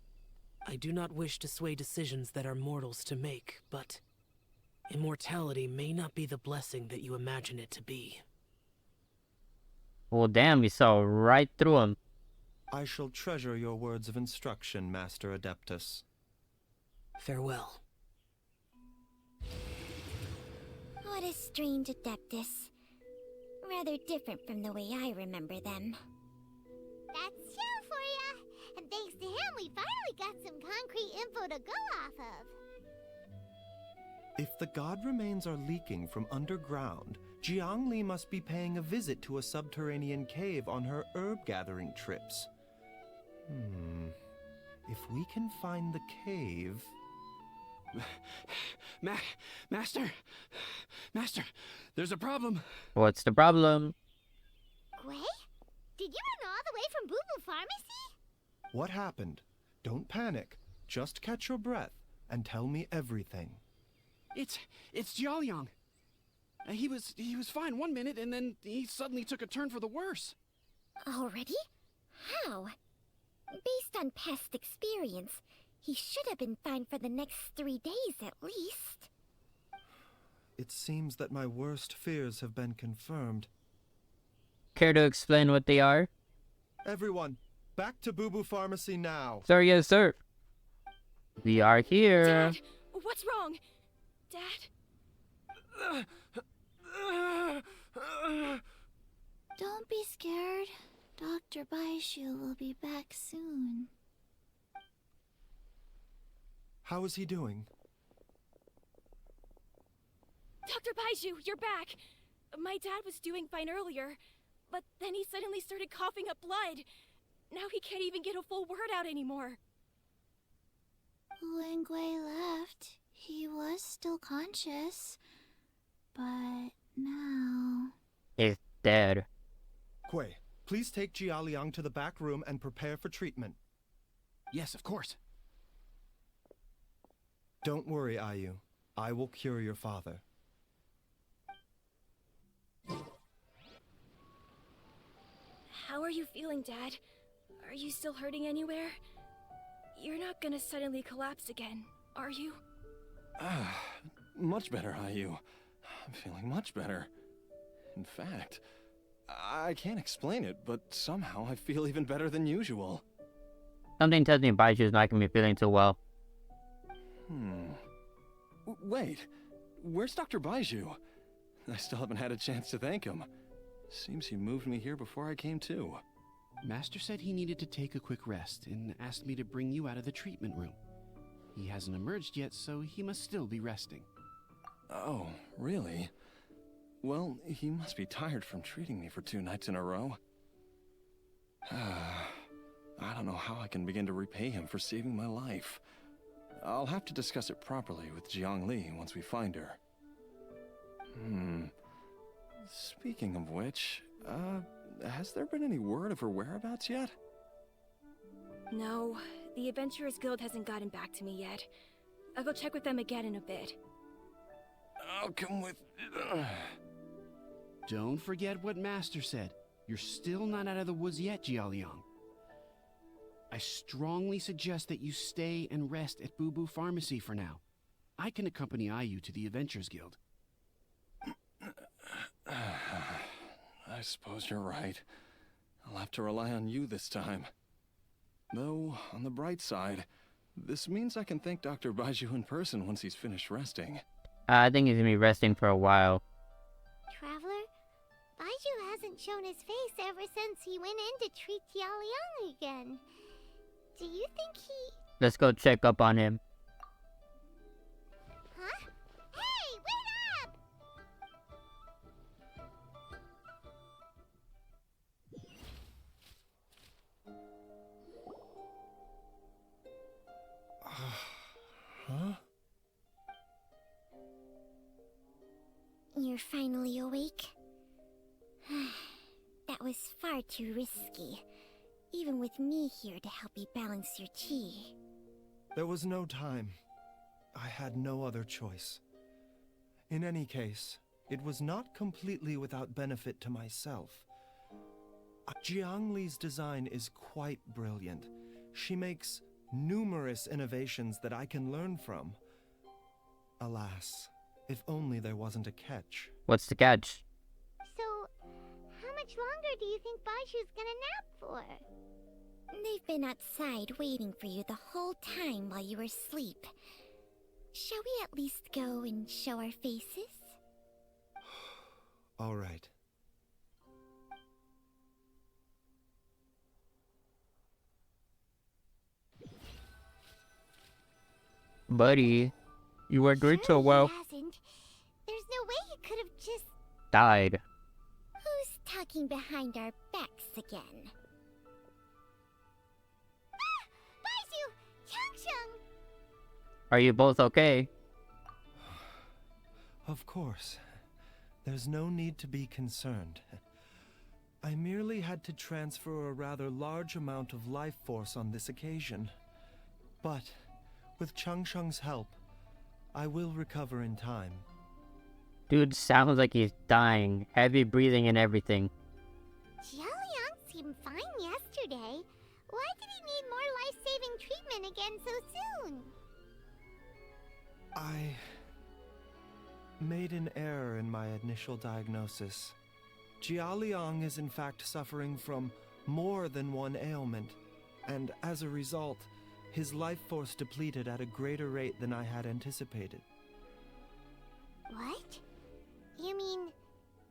I do not wish to sway decisions that are mortals to make, but immortality may not be the blessing that you imagine it to be. Well, damn, you saw right through him. I shall treasure your words of instruction, Master Adeptus. Farewell. What a strange Adeptus. Rather different from the way I remember them. That's Shell for ya! And thanks to him, we finally got some concrete info to go off of. If the god remains are leaking from underground, Jiangli must be paying a visit to a subterranean cave on her herb-gathering trips. If we can find the cave... Master, there's a problem. What's the problem? Gui? Did you run all the way from Boo Boo Pharmacy? What happened? Don't panic. Just catch your breath and tell me everything. It's Jiaoliang. He was fine one minute, and then he suddenly took a turn for the worse. Already? How? Based on past experience, he should have been fine for the next 3 days at least. It seems that my worst fears have been confirmed. Care to explain what they are? Everyone, back to Boo Boo Pharmacy now. Sir, yes, sir. We are here. Dad, what's wrong? Dad? Don't be scared. Dr. Baizhu will be back soon. How is he doing? Dr. Baizhu, you're back! My dad was doing fine earlier, but then he suddenly started coughing up blood. Now he can't even get a full word out anymore. When Gui left, he was still conscious. But now... He's dead. Gui, please take Jiaoliang to the back room and prepare for treatment. Yes, of course. Don't worry, Ayu. I will cure your father. How are you feeling, Dad? Are you still hurting anywhere? You're not gonna suddenly collapse again, are you? Much better, Ayu. I'm feeling much better. In fact, I can't explain it, but somehow I feel even better than usual. Something tells me Baizhu's not gonna be feeling too well. Wait, where's Dr. Baizhu? I still haven't had a chance to thank him. Seems he moved me here before I came to. Master said he needed to take a quick rest and asked me to bring you out of the treatment room. He hasn't emerged yet, so he must still be resting. Oh, really? Well, he must be tired from treating me for 2 nights in a row. I don't know how I can begin to repay him for saving my life. I'll have to discuss it properly with Jiang Li once we find her. Speaking of which, has there been any word of her whereabouts yet? No, the Adventurers Guild hasn't gotten back to me yet. I'll go check with them again in a bit. I'll come with... Don't forget what Master said. You're still not out of the woods yet, Jiaoliang. I strongly suggest that you stay and rest at Boo Boo Pharmacy for now. I can accompany Ayu to the Adventurers Guild. I suppose you're right. I'll have to rely on you this time. Though, on the bright side, this means I can thank Dr. Baizhu in person once he's finished resting. I think he's gonna be resting for a while. Traveler, Baizhu hasn't shown his face ever since he went in to treat Jiaoliang again. Do you think he... Let's go check up on him. Huh? Hey, wait up! Huh? You're finally awake? That was far too risky. Even with me here to help you balance your chi. There was no time. I had no other choice. In any case, it was not completely without benefit to myself. Jiang Li's design is quite brilliant. She makes numerous innovations that I can learn from. Alas, if only there wasn't a catch. What's the catch? So, how much longer do you think Baizhu's gonna nap for? They've been outside waiting for you the whole time while you were asleep. Shall we at least go and show our faces? All right. Buddy, you were doing so well. He hasn't. There's no way he could have just... Died. Who's talking behind our backs again? Baizhu! Changsheng! Are you both okay? Of course. There's no need to be concerned. I merely had to transfer a rather large amount of life force on this occasion. But, with Changsheng's help, I will recover in time. Dude sounds like he's dying. Heavy breathing and everything. Jiaoliang seemed fine yesterday. Why did he need more life-saving treatment again so soon? I made an error in my initial diagnosis. Jiaoliang is in fact suffering from more than one ailment, and as a result, his life force depleted at a greater rate than I had anticipated. What? You mean,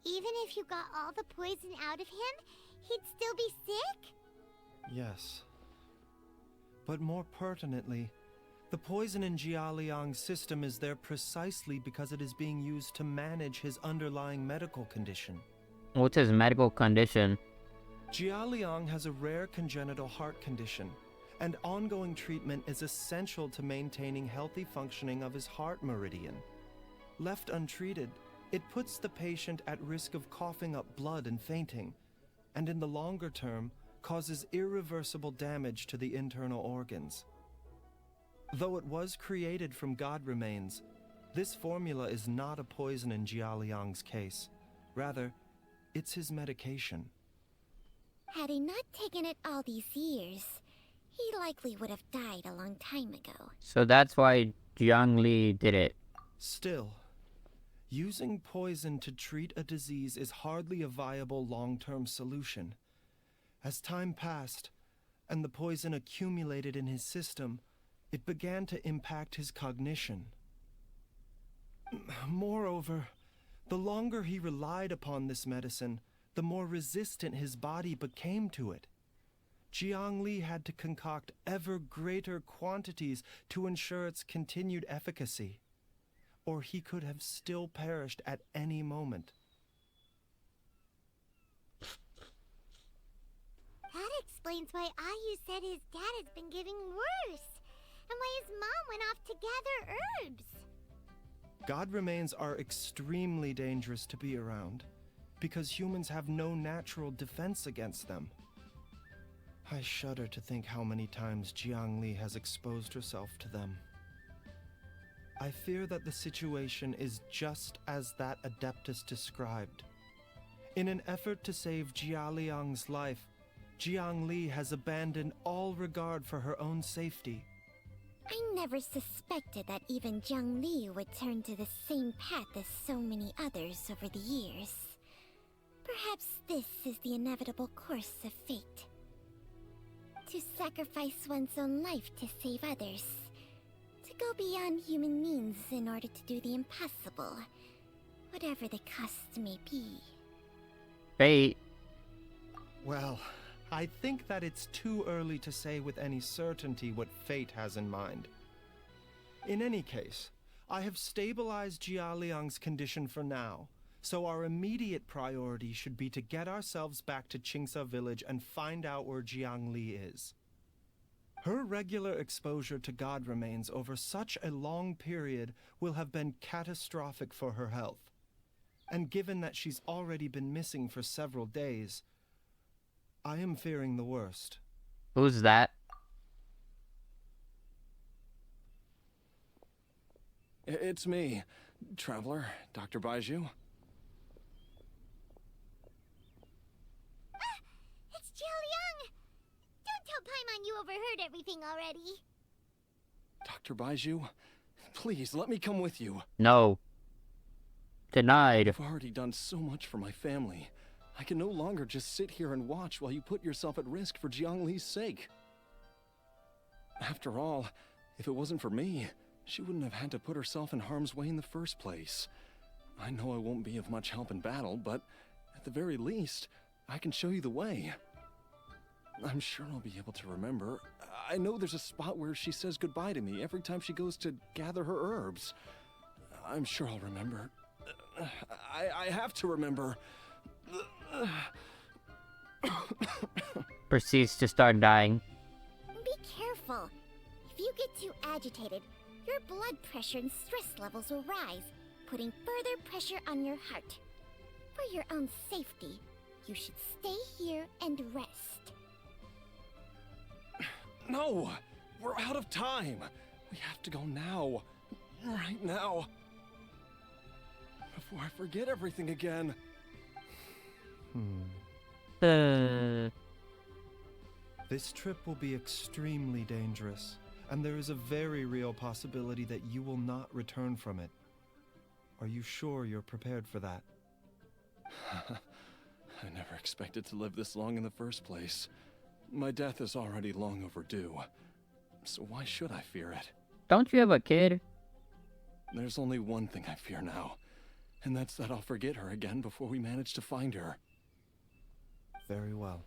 even if you got all the poison out of him, he'd still be sick? Yes. But more pertinently, the poison in Jiaoliang's system is there precisely because it is being used to manage his underlying medical condition. What's his medical condition? Jiaoliang has a rare congenital heart condition, and ongoing treatment is essential to maintaining healthy functioning of his heart meridian. Left untreated, it puts the patient at risk of coughing up blood and fainting, and in the longer term, causes irreversible damage to the internal organs. Though it was created from god remains, this formula is not a poison in Jiaoliang's case. Rather, it's his medication. Had he not taken it all these years, he likely would have died a long time ago. So that's why Jiang Li did it. Still, using poison to treat a disease is hardly a viable long-term solution. As time passed, and the poison accumulated in his system, it began to impact his cognition. Moreover, the longer he relied upon this medicine, the more resistant his body became to it. Jiang Li had to concoct ever greater quantities to ensure its continued efficacy, or he could have still perished at any moment. That explains why Ayu said his dad has been getting worse, and why his mom went off to gather herbs. God remains are extremely dangerous to be around, because humans have no natural defense against them. I shudder to think how many times Jiang Li has exposed herself to them. I fear that the situation is just as that Adeptus described. In an effort to save Jiaoliang's life, Jiang Li has abandoned all regard for her own safety. I never suspected that even Jiang Li would turn to the same path as so many others over the years. Perhaps this is the inevitable course of fate. To sacrifice one's own life to save others. To go beyond human means in order to do the impossible. Whatever the cost may be. Fate. Well, I think that it's too early to say with any certainty what fate has in mind. In any case, I have stabilized Jiaoliang's condition for now, so our immediate priority should be to get ourselves back to Qingce village and find out where Jiang Li is. Her regular exposure to god remains over such a long period will have been catastrophic for her health. And given that she's already been missing for several days, I am fearing the worst. Who's that? It's me, Traveler, Dr. Baizhu. It's Jiaoliang! Don't tell Paimon you overheard everything already. Dr. Baizhu, please let me come with you. No. Denied. You've already done so much for my family. I can no longer just sit here and watch while you put yourself at risk for Jiang Li's sake. After all, if it wasn't for me, she wouldn't have had to put herself in harm's way in the first place. I know I won't be of much help in battle, but at the very least, I can show you the way. I'm sure I'll be able to remember. I know there's a spot where she says goodbye to me every time she goes to gather her herbs. I'm sure I'll remember. I have to remember. Proceeds to start dying. Be careful. If you get too agitated, your blood pressure and stress levels will rise, putting further pressure on your heart. For your own safety, You should stay here and rest. No! We're out of time! We have to go now. Right now. Before I forget everything again. This trip will be extremely dangerous, and there is a very real possibility that you will not return from it. Are you sure you're prepared for that? I never expected to live this long in the first place. My death is already long overdue. So why should I fear it? Don't you have a kid? There's only one thing I fear now, and that's that I'll forget her again before we manage to find her. Very well.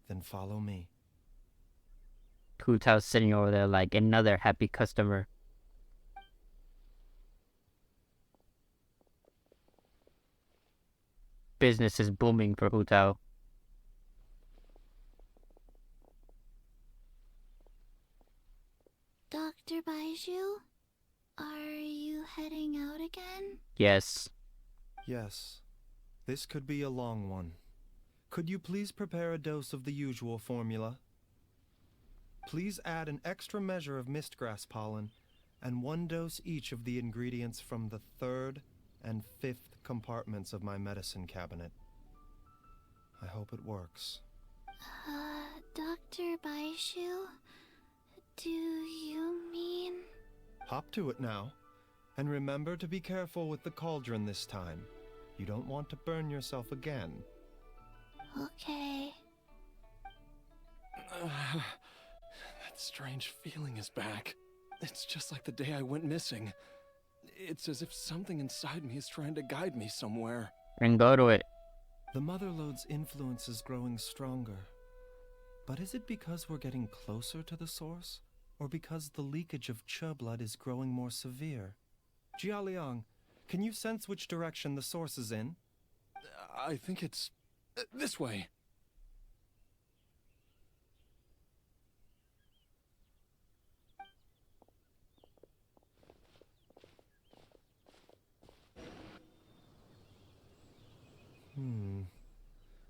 Then follow me. Hu Tao's sitting over there like another happy customer. Business is booming for Hu Tao. Dr. Baizhu, are you heading out again? Yes. Yes. This could be a long one. Could you please prepare a dose of the usual formula? Please add an extra measure of mistgrass pollen and 1 dose each of the ingredients from the 3rd and 5th compartments of my medicine cabinet. I hope it works. Dr. Baizhu, do you mean... Hop to it now. And remember to be careful with the cauldron this time. You don't want to burn yourself again. Okay. That strange feeling is back. It's just like the day I went missing. It's as if something inside me is trying to guide me somewhere. And go to it. The Motherlode's influence is growing stronger. But is it because we're getting closer to the source? Or because the leakage of Che blood is growing more severe? Jialiang, can you sense which direction the source is in? I think it's... this way.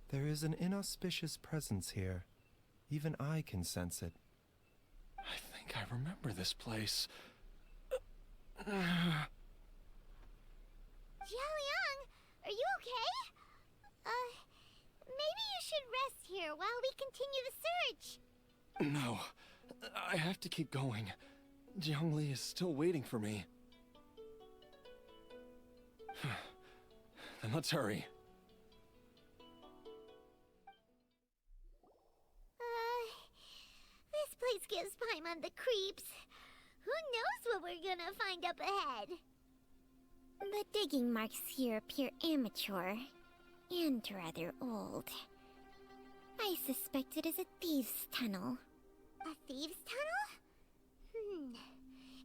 There is an inauspicious presence here. Even I can sense it. I think I remember this place. Jialiang, are you okay? Maybe you should rest here while we continue the search. No, I have to keep going. Jiangli is still waiting for me. Then let's hurry. This place gives Paimon the creeps. Who knows what we're gonna find up ahead? The digging marks here appear amateur and rather old. I suspect it is a thieves' tunnel. A thieves' tunnel?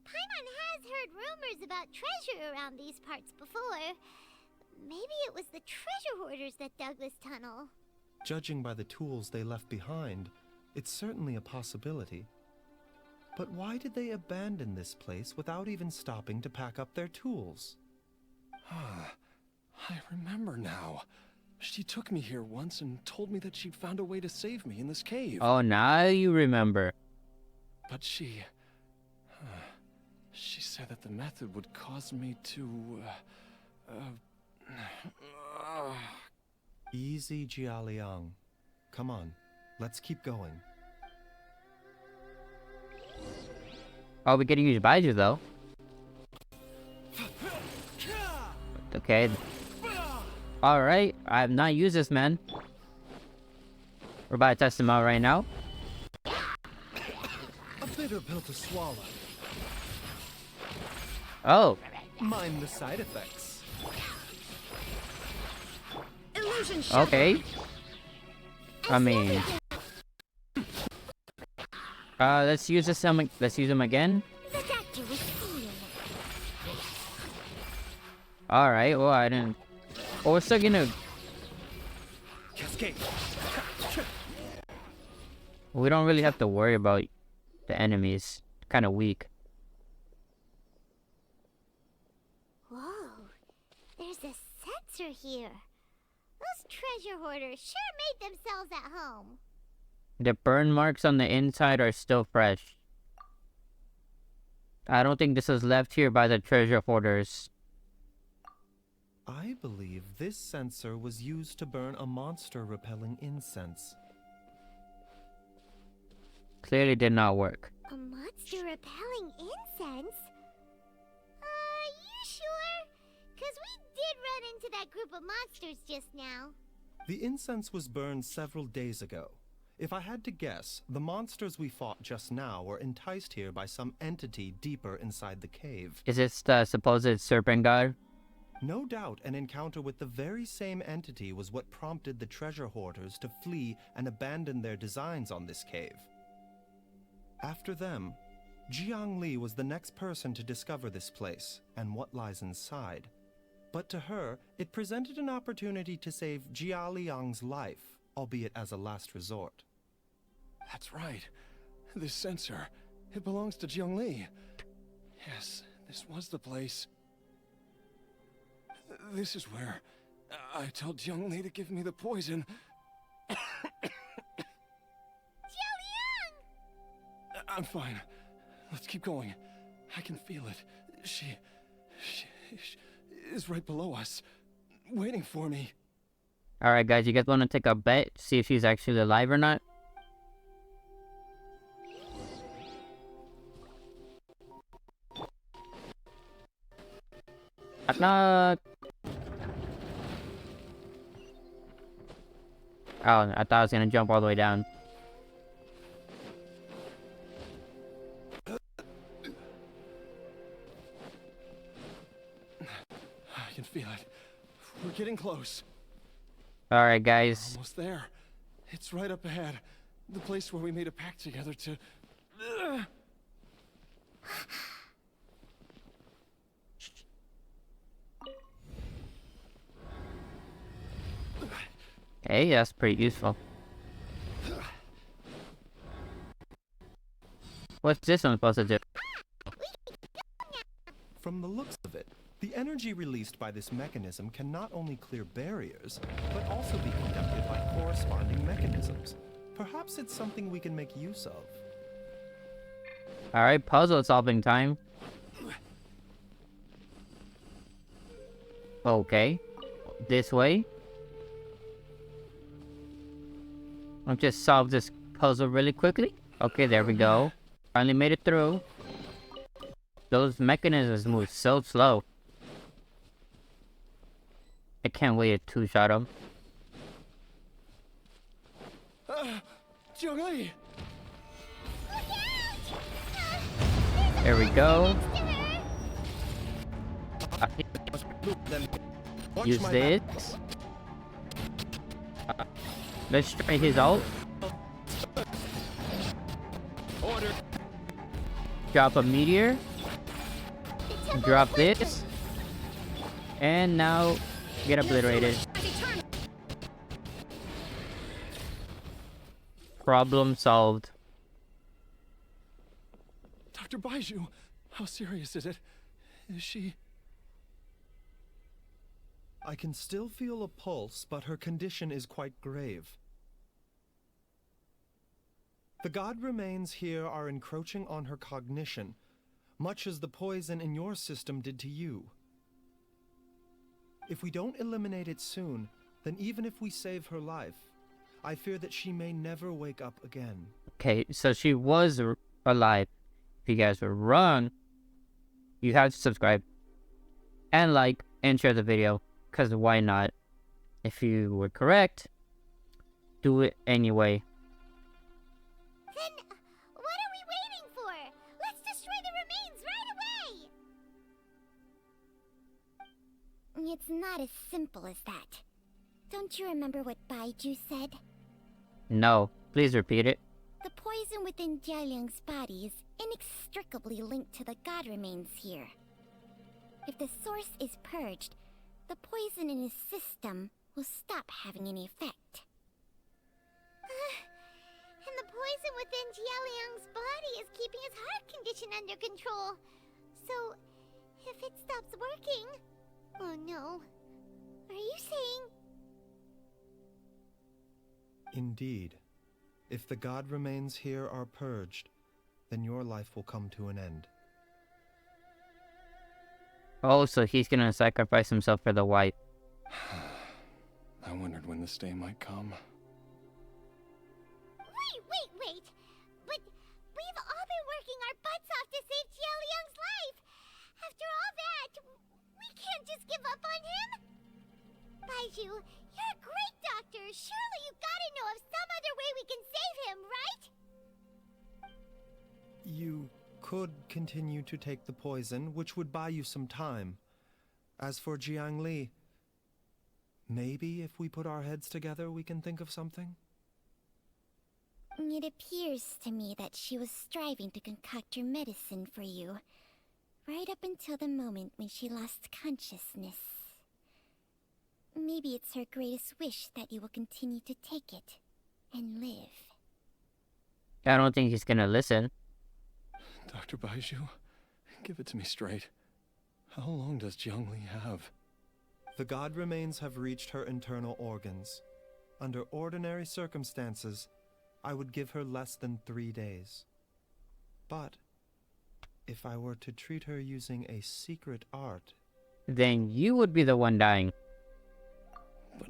Paimon has heard rumors about treasure around these parts before. Maybe it was the treasure hoarders that dug this tunnel. Judging by the tools they left behind, it's certainly a possibility. But why did they abandon this place without even stopping to pack up their tools? I remember now. She took me here once and told me that she'd found a way to save me in this cave. Oh, now you remember. But she said that the method would cause me to... Easy, Jialiang. Come on, let's keep going. Oh, we get to use Baizhu though. Okay. Alright, I have not used this, man. We're about to test him out right now. A bitter pill to swallow. Oh. Mind the side effects. Okay. I mean... let's use this. Let's use him again. All right. Well, I didn't. Oh, we're still gonna. Cascade. We don't really have to worry about the enemies. Kind of weak. Whoa, there's a sensor here. Those treasure hoarders sure made themselves at home. The burn marks on the inside are still fresh. I don't think this was left here by the treasure hoarders. I believe this censer was used to burn a monster-repelling incense. Clearly did not work. A monster-repelling incense? You sure? 'Cause we did run into that group of monsters just now. The incense was burned several days ago. If I had to guess, the monsters we fought just now were enticed here by some entity deeper inside the cave. Is this the supposed serpent god? No doubt an encounter with the very same entity was what prompted the treasure hoarders to flee and abandon their designs on this cave. After them, Jiang Li was the next person to discover this place and what lies inside. But to her, it presented an opportunity to save Jia Liang's life, albeit as a last resort. That's right. This censer, it belongs to Jiang Li. Yes, this was the place. This is where I told Jiang Li to give me the poison. I'm fine. Let's keep going. I can feel it. She is right below us, waiting for me. Alright guys, you guys want to take a bet? See if she's actually alive or not? Knock. Oh, I thought I was gonna jump all the way down. I can feel it. We're getting close. Alright guys. Almost there. It's right up ahead. The place where we made a pact together to... Hey, that's pretty useful. What's this one supposed to do? From the looks of it, the energy released by this mechanism can not only clear barriers, but also be conducted by corresponding mechanisms. Perhaps it's something we can make use of. Alright, puzzle solving time. Okay. This way. I'll just solve this puzzle really quickly. Okay, there we go. Finally made it through. Those mechanisms move so slow. I can't wait to two-shot them. Jiang Li! There we go. Use this. Let's try his ult. Drop a meteor. Drop this. And now get obliterated. Problem solved. Dr. Baizhu, how serious is it? Is she... I can still feel a pulse, but her condition is quite grave. The god remains here are encroaching on her cognition, much as the poison in your system did to you. If we don't eliminate it soon, then even if we save her life, I fear that she may never wake up again. Okay, so she was alive. If you guys were wrong, you have to subscribe and like and share the video, because why not? If you were correct, do it anyway. Then what are we waiting for? Let's destroy the remains right away! It's not as simple as that. Don't you remember what Baizhu said? No, please repeat it. The poison within Jialiang's body is inextricably linked to the god remains here. If the source is purged, the poison in his system will stop having any effect. And the poison within Jialiang's body is keeping his heart condition under control. So, if it stops working... Oh no. Are you saying... Indeed. If the god remains here are purged, then your life will come to an end. Oh, so he's gonna sacrifice himself for the wife. I wondered when this day might come. Wait! But we've all been working our butts off to save Jialiang's life! After all that, we can't just give up on him! Baizhu, you're a great doctor! Surely you gotta know of some other way we can save him, right? You could continue to take the poison, which would buy you some time. As for Jiangli, maybe if we put our heads together we can think of something? It appears to me that she was striving to concoct your medicine for you, right up until the moment when she lost consciousness. Maybe it's her greatest wish that you will continue to take it and live. I don't think he's gonna listen. Dr. Baizhu, give it to me straight. How long does Jiangli have? The god remains have reached her internal organs. Under ordinary circumstances, I would give her less than 3 days. But if I were to treat her using a secret art... Then you would be the one dying. But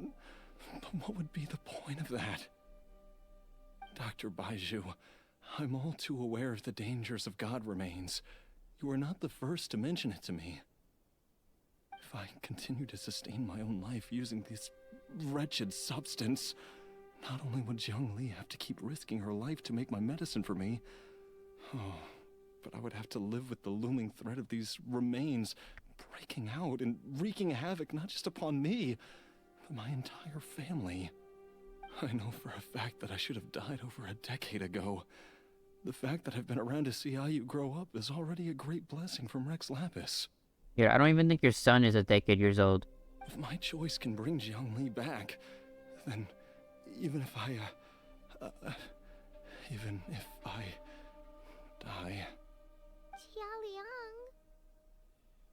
what would be the point of that? Dr. Baizhu, I'm all too aware of the dangers of god remains. You are not the first to mention it to me. If I continue to sustain my own life using this wretched substance, not only would Jiangli have to keep risking her life to make my medicine for me, but I would have to live with the looming threat of these remains breaking out and wreaking havoc not just upon me, but my entire family. I know for a fact that I should have died over a decade ago. The fact that I've been around to see how you grow up is already a great blessing from Rex Lapis. Here, I don't even think your son is a decade years old. If my choice can bring Jiangli back, then even if I die... Jialiang.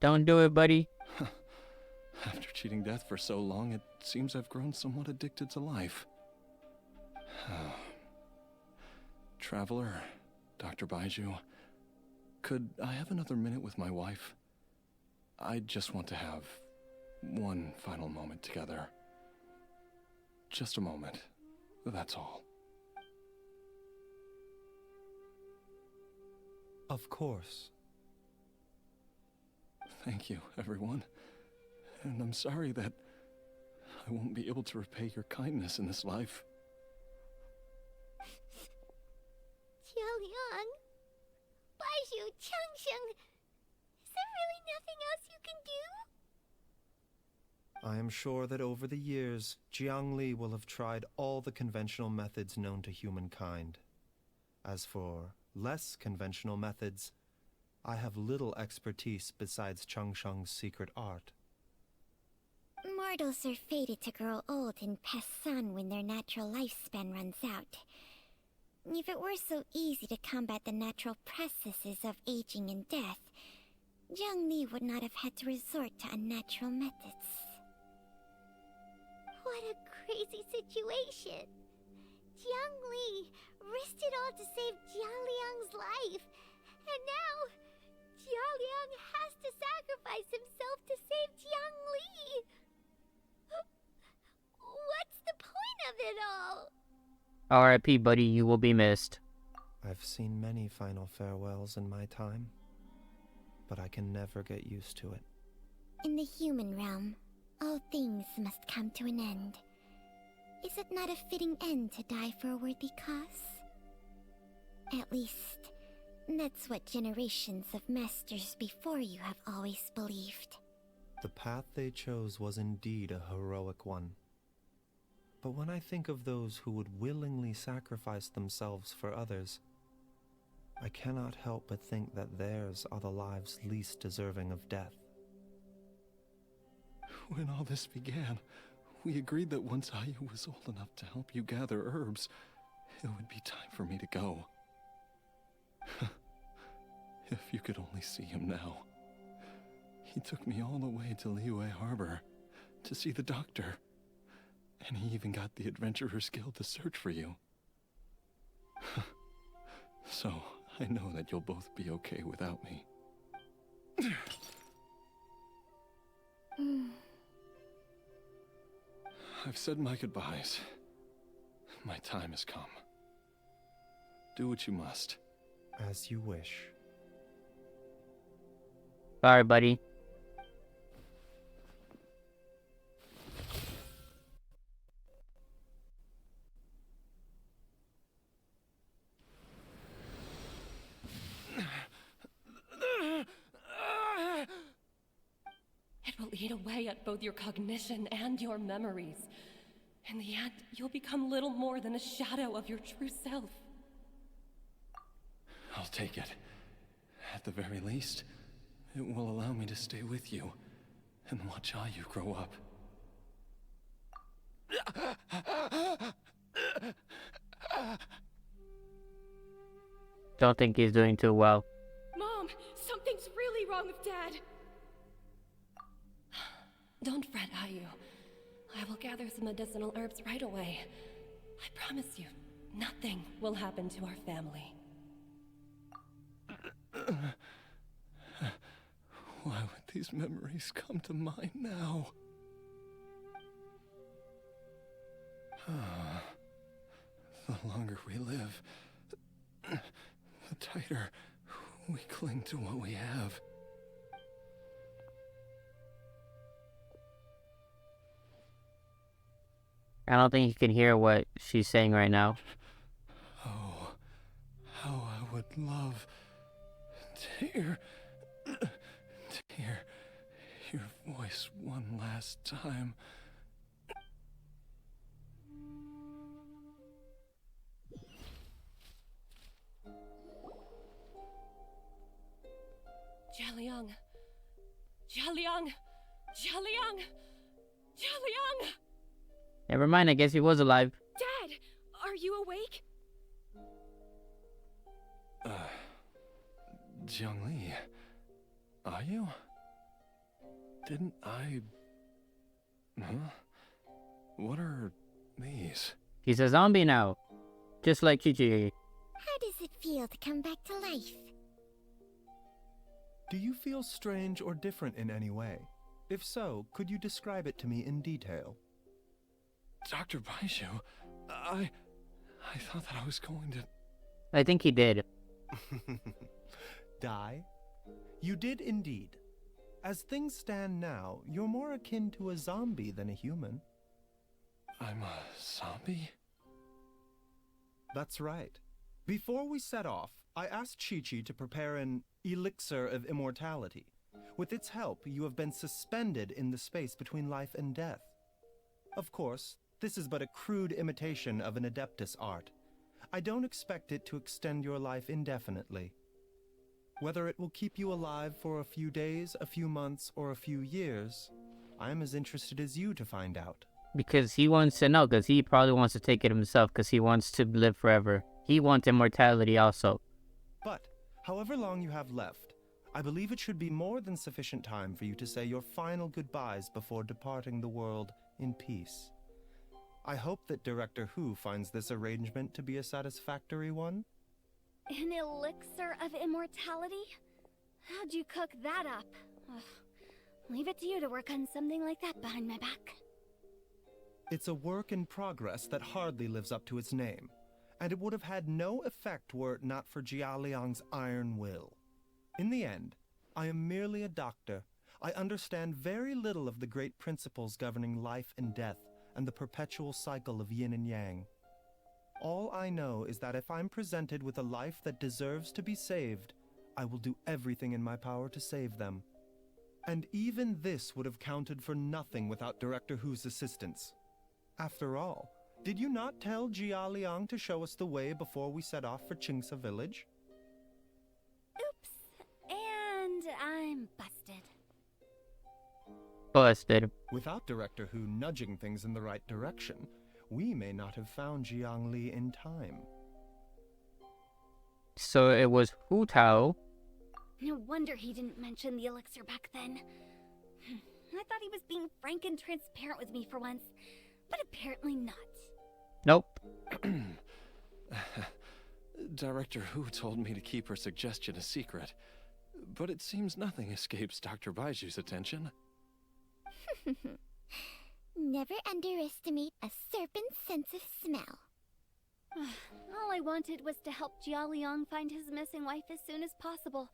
Don't do it, buddy. After cheating death for so long, it seems I've grown somewhat addicted to life. Traveler, Dr. Baizhu, could I have another minute with my wife? I just want to have one final moment together. Just a moment. That's all. Of course. Thank you, everyone. And I'm sorry that I won't be able to repay your kindness in this life. Jialiang. Baizhu, Changsheng. Is there really nothing else you can do? I am sure that over the years, Jiangli will have tried all the conventional methods known to humankind. As for less conventional methods, I have little expertise besides Changsheng's secret art. Mortals are fated to grow old and pass on when their natural lifespan runs out. If it were so easy to combat the natural processes of aging and death, Jiangli would not have had to resort to unnatural methods. What a crazy situation! Jiangli risked it all to save Jialiang's life, and now Jialiang has to sacrifice himself to save Jiangli! What's the point of it all? R.I.P., buddy, you will be missed. I've seen many final farewells in my time, but I can never get used to it. In the human realm, all things must come to an end. Is it not a fitting end to die for a worthy cause? At least, that's what generations of masters before you have always believed. The path they chose was indeed a heroic one. But when I think of those who would willingly sacrifice themselves for others, I cannot help but think that theirs are the lives least deserving of death. When all this began, we agreed that once Ayu was old enough to help you gather herbs, it would be time for me to go. If you could only see him now. He took me all the way to Liyue Harbor to see the doctor. And he even got the Adventurers Guild to search for you. So, I know that you'll both be okay without me. I've said my goodbyes. My time has come. Do what you must. As you wish. Sorry, buddy. It will eat away at both your cognition and your memories. In the end, you'll become little more than a shadow of your true self. I'll take it. At the very least, it will allow me to stay with you and watch how you grow up. Don't think he's doing too well. Mom, something's really wrong with Dad. Don't fret, Ayu. I will gather some medicinal herbs right away. I promise you, nothing will happen to our family. Why would these memories come to mind now? The longer we live, the tighter we cling to what we have. I don't think he can hear what she's saying right now. Oh, how I would love to hear your voice one last time. Jialiang! Jialiang! Jialiang! Jialiang! Never mind, I guess he was alive. Dad, are you awake? Jiangli, are you? Didn't I... Huh? What are these? He's a zombie now. Just like Chichi. How does it feel to come back to life? Do you feel strange or different in any way? If so, could you describe it to me in detail? Dr. Baizhu, I thought that I was going to... I think he did. Die? You did indeed. As things stand now, you're more akin to a zombie than a human. I'm a zombie? That's right. Before we set off, I asked Chi-Chi to prepare an elixir of immortality. With its help, you have been suspended in the space between life and death. Of course, this is but a crude imitation of an Adeptus art. I don't expect it to extend your life indefinitely. Whether it will keep you alive for a few days, a few months, or a few years, I am as interested as you to find out. Because he wants to know, because he probably wants to take it himself, because he wants to live forever. He wants immortality also. But, however long you have left, I believe it should be more than sufficient time for you to say your final goodbyes before departing the world in peace. I hope that Director Hu finds this arrangement to be a satisfactory one. An elixir of immortality? How'd you cook that up? Ugh. Leave it to you to work on something like that behind my back. It's a work in progress that hardly lives up to its name, and it would have had no effect were it not for Jialiang's iron will. In the end, I am merely a doctor. I understand very little of the great principles governing life and death, and the perpetual cycle of yin and yang. All I know is that if I'm presented with a life that deserves to be saved, I will do everything in my power to save them. And even this would have counted for nothing without Director Hu's assistance. After all, did you not tell Jia Liang to show us the way before we set off for Qingce Village? Oops. And I'm busted. Busted. Without Director Hu nudging things in the right direction, we may not have found Jiangli in time. So it was Hu Tao. No wonder he didn't mention the elixir back then. I thought he was being frank and transparent with me for once. but apparently not. Nope. Director Hu told me to keep her suggestion a secret, but it seems nothing escapes Dr. Baiju's attention. Never underestimate a serpent's sense of smell. All I wanted was to help Jialiang find his missing wife as soon as possible,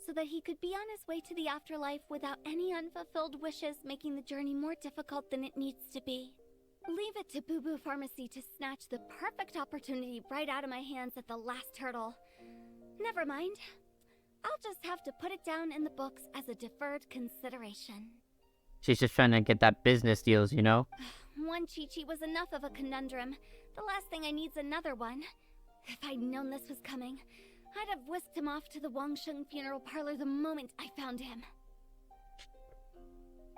so that he could be on his way to the afterlife without any unfulfilled wishes making the journey more difficult than it needs to be. Leave it to Boo Boo Pharmacy to snatch the perfect opportunity right out of my hands at the last hurdle. Never mind. I'll just have to put it down in the books as a deferred consideration. She's just trying to get that business deals, you know? One Chi-Chi was enough of a conundrum. The last thing I need's another one. If I'd known this was coming, I'd have whisked him off to the Wangsheng funeral parlor the moment I found him.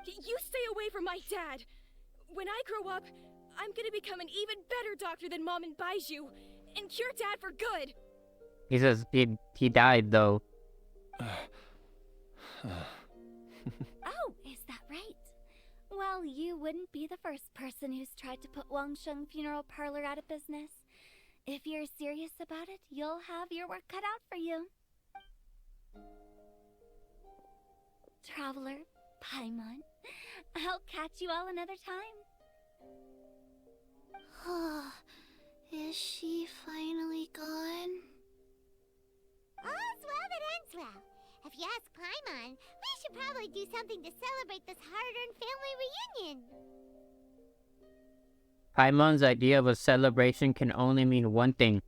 You stay away from my dad! When I grow up, I'm gonna become an even better doctor than Mom and Baizhu, and cure Dad for good! He says he died, though. Oh, is that right? Well, you wouldn't be the first person who's tried to put Wangsheng Funeral Parlor out of business. If you're serious about it, you'll have your work cut out for you. Traveler, Paimon, I'll catch you all another time. Is she finally gone? All's well that ends well. If you ask Paimon, we should probably do something to celebrate this hard-earned family reunion. Paimon's idea of a celebration can only mean one thing.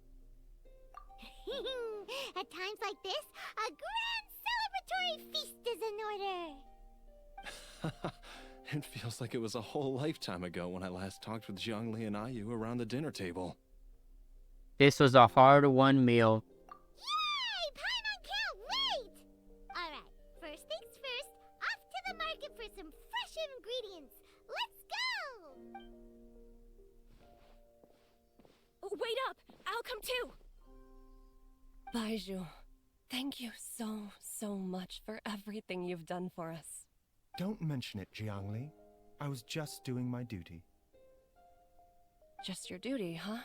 At times like this, a grand celebratory feast is in order. It feels like it was a whole lifetime ago when I last talked with Zhongli and Ayu around the dinner table. This was a hard-won meal. Yay! Paimon can't wait! Alright, first things first, off to the market for some fresh ingredients. Let's go! Wait up! I'll come too! Baizhu, thank you so much for everything you've done for us. Don't mention it, Jiangli. I was just doing my duty. Just your duty, huh?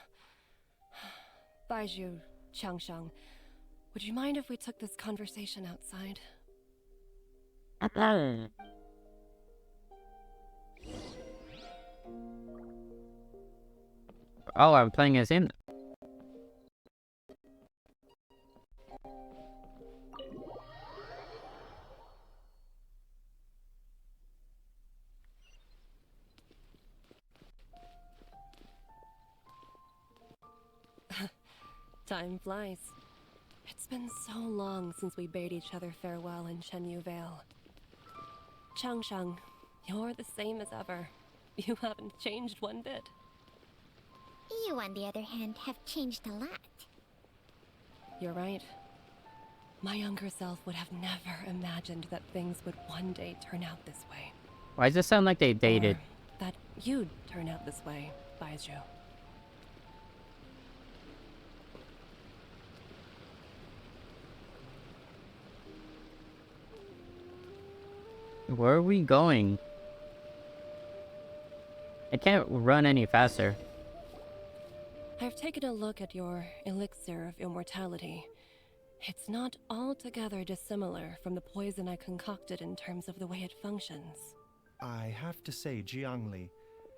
Baizhu, Changsheng, would you mind if we took this conversation outside? Oh, I'm playing as him. Time flies. It's been so long since we bade each other farewell in Shenyu Vale. Changsheng, you're the same as ever. You haven't changed one bit. You, on the other hand, have changed a lot. You're right. My younger self would have never imagined that things would one day turn out this way. Why does it sound like they dated? Or that you'd turn out this way, Baizhu. Where are we going? I can't run any faster. I've taken a look at your elixir of immortality. It's not altogether dissimilar from the poison I concocted in terms of the way it functions. I have to say, Jiangli,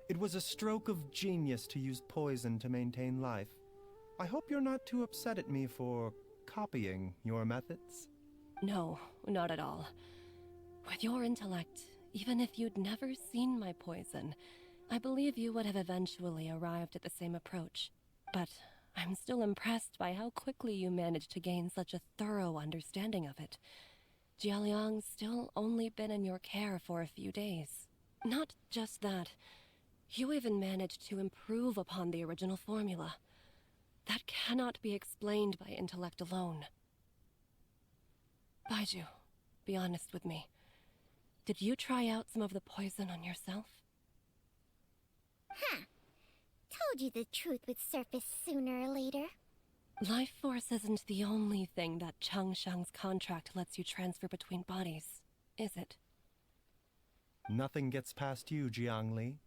it was a stroke of genius to use poison to maintain life. I hope you're not too upset at me for copying your methods. No, not at all. With your intellect, even if you'd never seen my poison, I believe you would have eventually arrived at the same approach. But I'm still impressed by how quickly you managed to gain such a thorough understanding of it. Jialiang's still only been in your care for a few days. Not just that, you even managed to improve upon the original formula. That cannot be explained by intellect alone. Baizhu, be honest with me. Did you try out some of the poison on yourself? Huh. Told you the truth would surface sooner or later. Life force isn't the only thing that Changsheng's contract lets you transfer between bodies, is it? Nothing gets past you, Jiangli.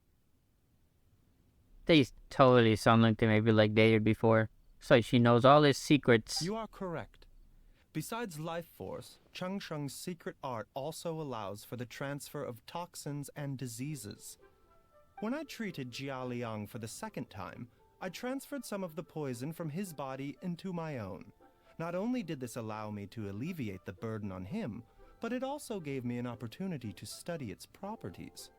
They totally sound like they maybe like dated before. So she knows all his secrets. You are correct. Besides life force, Cheng Sheng's secret art also allows for the transfer of toxins and diseases. When I treated Jia Liang for the second time, I transferred some of the poison from his body into my own. Not only did this allow me to alleviate the burden on him, but it also gave me an opportunity to study its properties.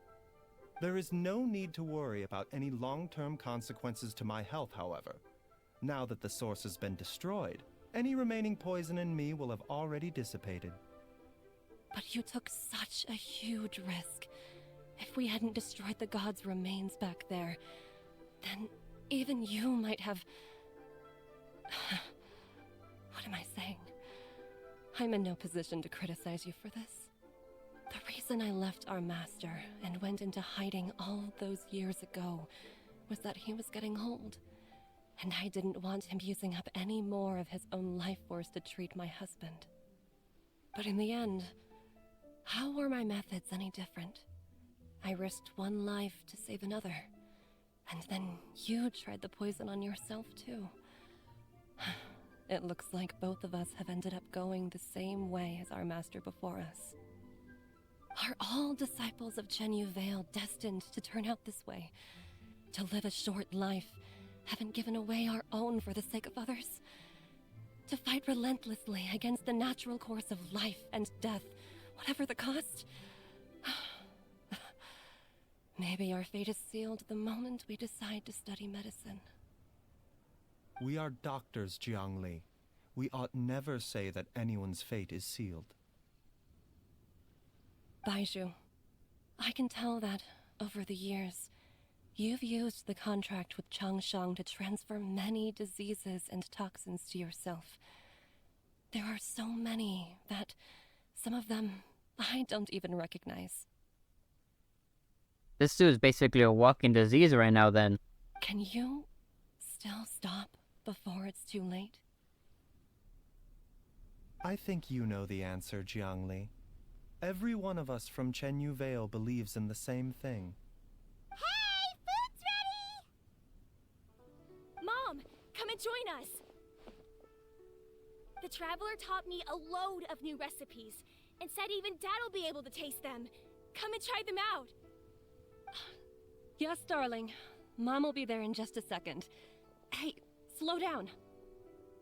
There is no need to worry about any long-term consequences to my health, however. Now that the source has been destroyed, any remaining poison in me will have already dissipated. But you took such a huge risk. If we hadn't destroyed the god's remains back there, then even you might have... What am I saying? I'm in no position to criticize you for this. The reason I left our master and went into hiding all those years ago was that he was getting old. And I didn't want him using up any more of his own life force to treat my husband. But in the end, how were my methods any different? I risked one life to save another. And then you tried the poison on yourself too. It looks like both of us have ended up going the same way as our master before us. Are all disciples of Chenyu Vale destined to turn out this way? To live a short life, haven't given away our own for the sake of others? To fight relentlessly against the natural course of life and death, whatever the cost? Maybe our fate is sealed the moment we decide to study medicine. We are doctors, Jiangli. We ought never say that anyone's fate is sealed. Baizhu, I can tell that, over the years, you've used the contract with Changsheng to transfer many diseases and toxins to yourself. There are so many that, some of them, I don't even recognize. This dude is basically a walking disease right now then. Can you still stop before it's too late? I think you know the answer, Jiangli. Every one of us from Chenyu Vale believes in the same thing. Hey, food's ready! Mom, come and join us! The Traveler taught me a load of new recipes, and said even Dad'll be able to taste them. Come and try them out! Yes, darling. Mom will be there in just a second. Hey, slow down.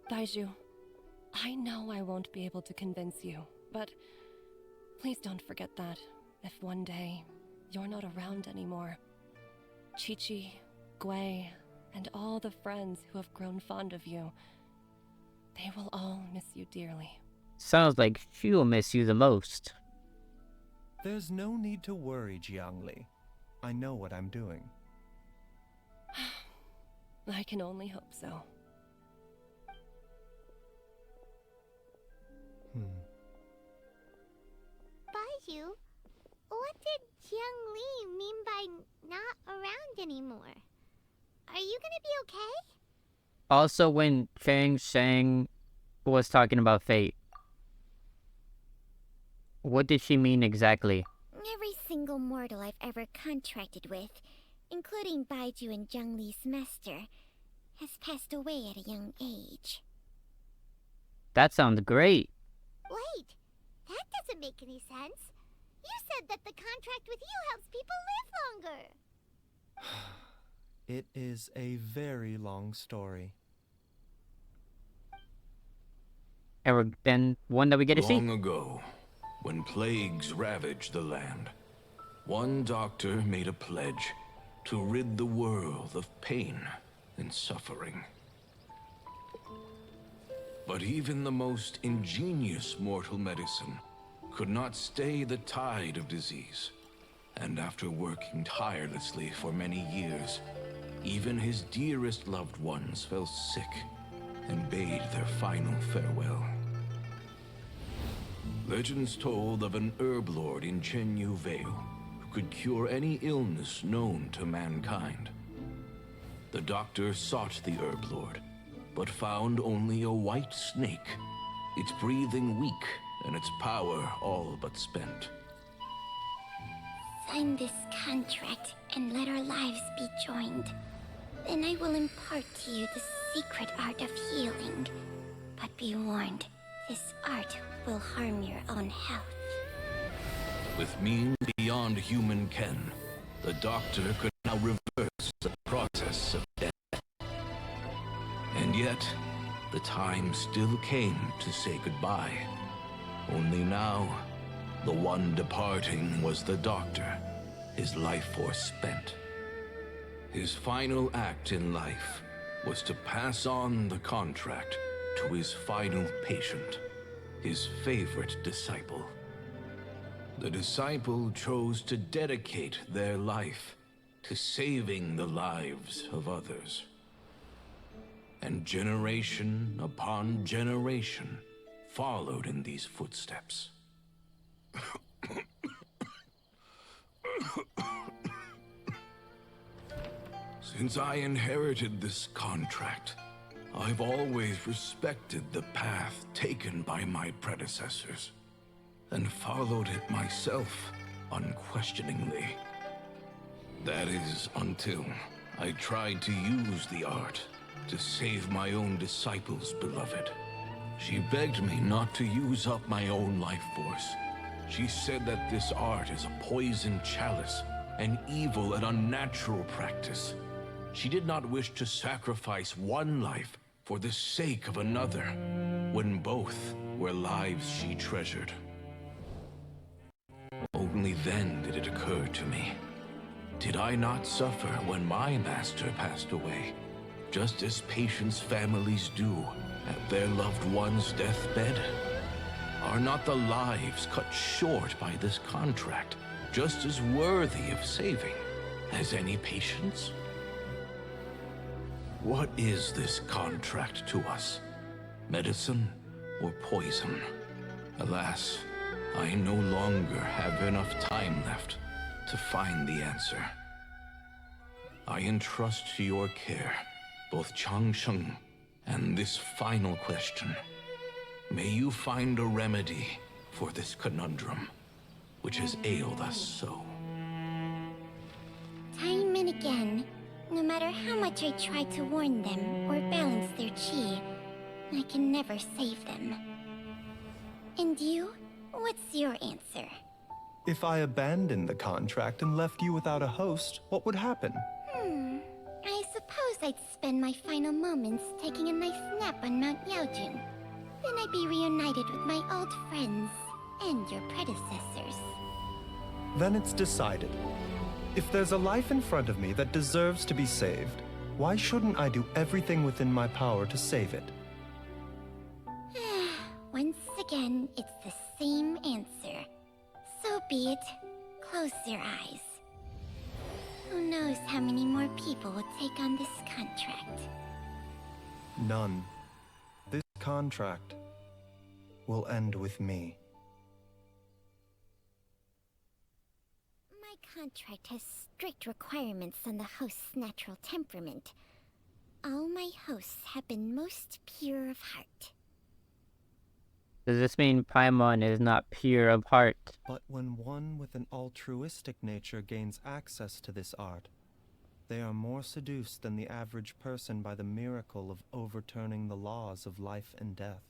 Baizhu, I know I won't be able to convince you, but please don't forget that if one day you're not around anymore, Chi-Chi, Gui, and all the friends who have grown fond of you, they will all miss you dearly. Sounds like she will miss you the most. There's no need to worry, Jiangli. I know what I'm doing. I can only hope so. Baizhu, what did Jiangli mean by not around anymore? Are you gonna be okay? Also, when Chang Sheng was talking about fate, what did she mean exactly? Every single mortal I've ever contracted with, including Baizhu and Zhengli's master, has passed away at a young age. That sounds great. Wait, that doesn't make any sense. You said that the contract with you helps people live longer. It is a very long story. And then one that we get to see. Long ago, when plagues ravaged the land, one doctor made a pledge to rid the world of pain and suffering. But even the most ingenious mortal medicine could not stay the tide of disease. And after working tirelessly for many years, even his dearest loved ones fell sick and bade their final farewell. Legends told of an herb lord in Chenyu Vale who could cure any illness known to mankind. The doctor sought the herb lord, but found only a white snake, its breathing weak and its power all but spent. Sign this contract and let our lives be joined. then I will impart to you the secret art of healing. But be warned, this art will harm your own health. With means beyond human ken, the doctor could now reverse the process of death. And yet, the time still came to say goodbye. Only now, the one departing was the doctor, his life force spent. His final act in life was to pass on the contract to his final patient, his favorite disciple. The disciple chose to dedicate their life to saving the lives of others. And generation upon generation followed in these footsteps. Since I inherited this contract, I've always respected the path taken by my predecessors, and followed it myself unquestioningly. That is, until I tried to use the art to save my own disciple's beloved. She begged me not to use up my own life force. She said that this art is a poison chalice, an evil and unnatural practice. She did not wish to sacrifice one life for the sake of another, when both were lives she treasured. Only then did it occur to me. Did I not suffer when my master passed away, just as patients' families do at their loved one's deathbed? Are not the lives cut short by this contract just as worthy of saving as any patients? What is this contract to us? Medicine or poison? Alas, I no longer have enough time left to find the answer. I entrust to your care both Changsheng and this final question. May you find a remedy for this conundrum, which has ailed us so. Time and again, no matter how much I try to warn them or balance their chi, I can never save them. And you? What's your answer? If I abandoned the contract and left you without a host, what would happen? I suppose I'd spend my final moments taking a nice nap on Mount Yaojun. Then I'd be reunited with my old friends and your predecessors. Then it's decided. If there's a life in front of me that deserves to be saved, why shouldn't I do everything within my power to save it? Once again, it's the same answer. So be it. Close your eyes. Who knows how many more people will take on this contract? None. This contract will end with me. My contract has strict requirements on the host's natural temperament. All my hosts have been most pure of heart. Does this mean Paimon is not pure of heart? But when one with an altruistic nature gains access to this art, they are more seduced than the average person by the miracle of overturning the laws of life and death.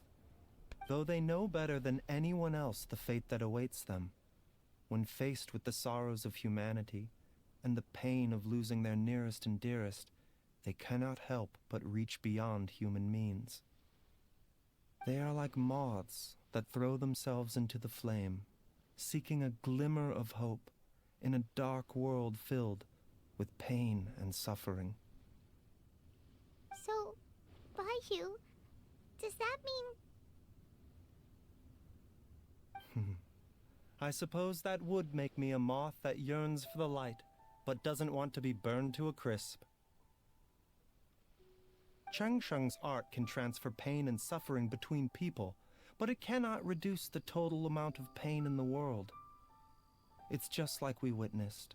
Though they know better than anyone else the fate that awaits them, when faced with the sorrows of humanity and the pain of losing their nearest and dearest, they cannot help but reach beyond human means. They are like moths that throw themselves into the flame, seeking a glimmer of hope in a dark world filled with pain and suffering. So, Baizhu, does that mean... I suppose that would make me a moth that yearns for the light, but doesn't want to be burned to a crisp. Changsheng's art can transfer pain and suffering between people, but it cannot reduce the total amount of pain in the world. It's just like we witnessed.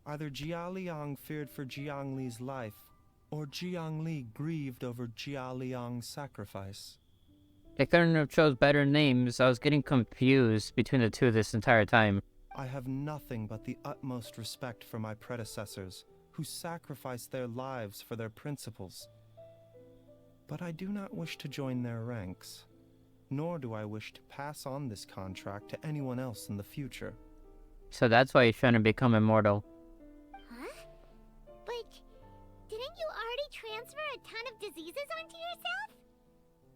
Either Jia Liang feared for Jiang Li's life, or Jiang Li grieved over Jia Liang's sacrifice. They couldn't have chose better names. I was getting confused between the two this entire time. I have nothing but the utmost respect for my predecessors, who sacrifice their lives for their principles. But I do not wish to join their ranks, nor do I wish to pass on this contract to anyone else in the future. So that's why he's trying to become immortal. Huh? But didn't you already transfer a ton of diseases onto yourself?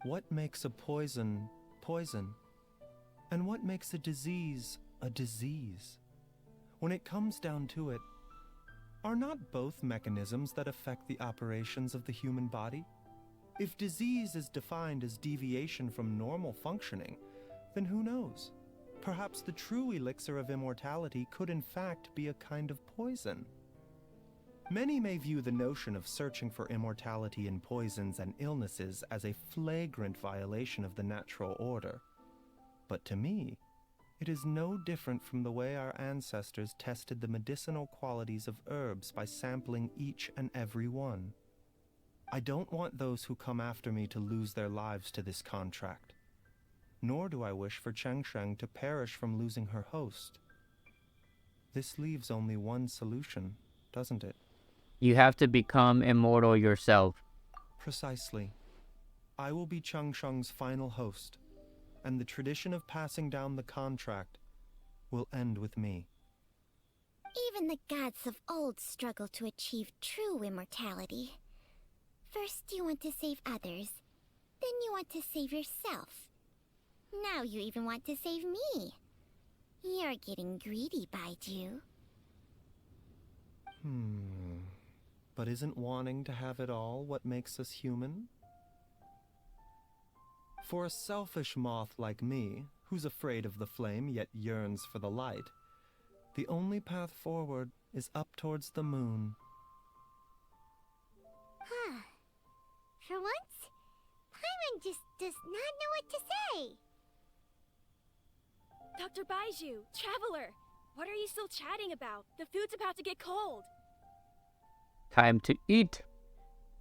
What makes a poison poison? And what makes a disease a disease? When it comes down to it, are not both mechanisms that affect the operations of the human body? If disease is defined as deviation from normal functioning, then who knows? Perhaps the true elixir of immortality could in fact be a kind of poison. Many may view the notion of searching for immortality in poisons and illnesses as a flagrant violation of the natural order. But to me, it is no different from the way our ancestors tested the medicinal qualities of herbs by sampling each and every one. I don't want those who come after me to lose their lives to this contract. Nor do I wish for Chengsheng to perish from losing her host. This leaves only one solution, doesn't it? You have to become immortal yourself. Precisely. I will be Chengsheng's final host, and the tradition of passing down the contract will end with me. Even the gods of old struggle to achieve true immortality. First you want to save others, then you want to save yourself. Now you even want to save me. You're getting greedy, Baizhu. But isn't wanting to have it all what makes us human? For a selfish moth like me, who's afraid of the flame yet yearns for the light, the only path forward is up towards the moon. Huh. For once, Paimon just does not know what to say. Dr. Baizhu, Traveler, what are you still chatting about? The food's about to get cold. Time to eat.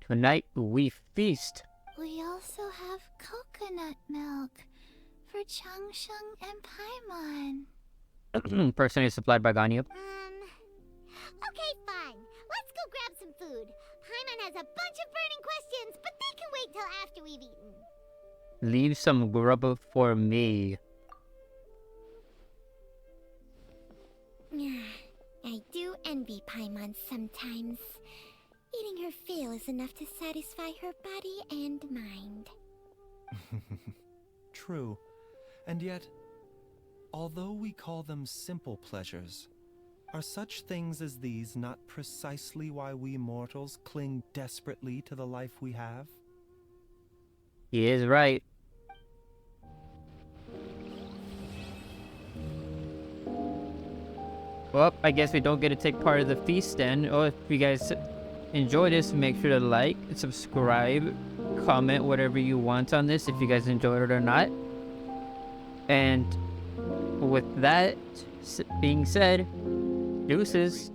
Tonight we feast. We also have coconut milk for Changsheng and Paimon. Personally supplied by Ganyu. Okay, fine. Let's go grab some food. Paimon has a bunch of burning questions, but they can wait till after we've eaten. Leave some grub for me. I do envy Paimon sometimes. Eating her fill is enough to satisfy her body and mind. True. And yet, although we call them simple pleasures, are such things as these not precisely why we mortals cling desperately to the life we have? He is right. Well, I guess we don't get to take part of the feast then. Oh, if you guys enjoy this, make sure to like, subscribe, comment whatever you want on this if you guys enjoyed it or not. And with that being said, deuces.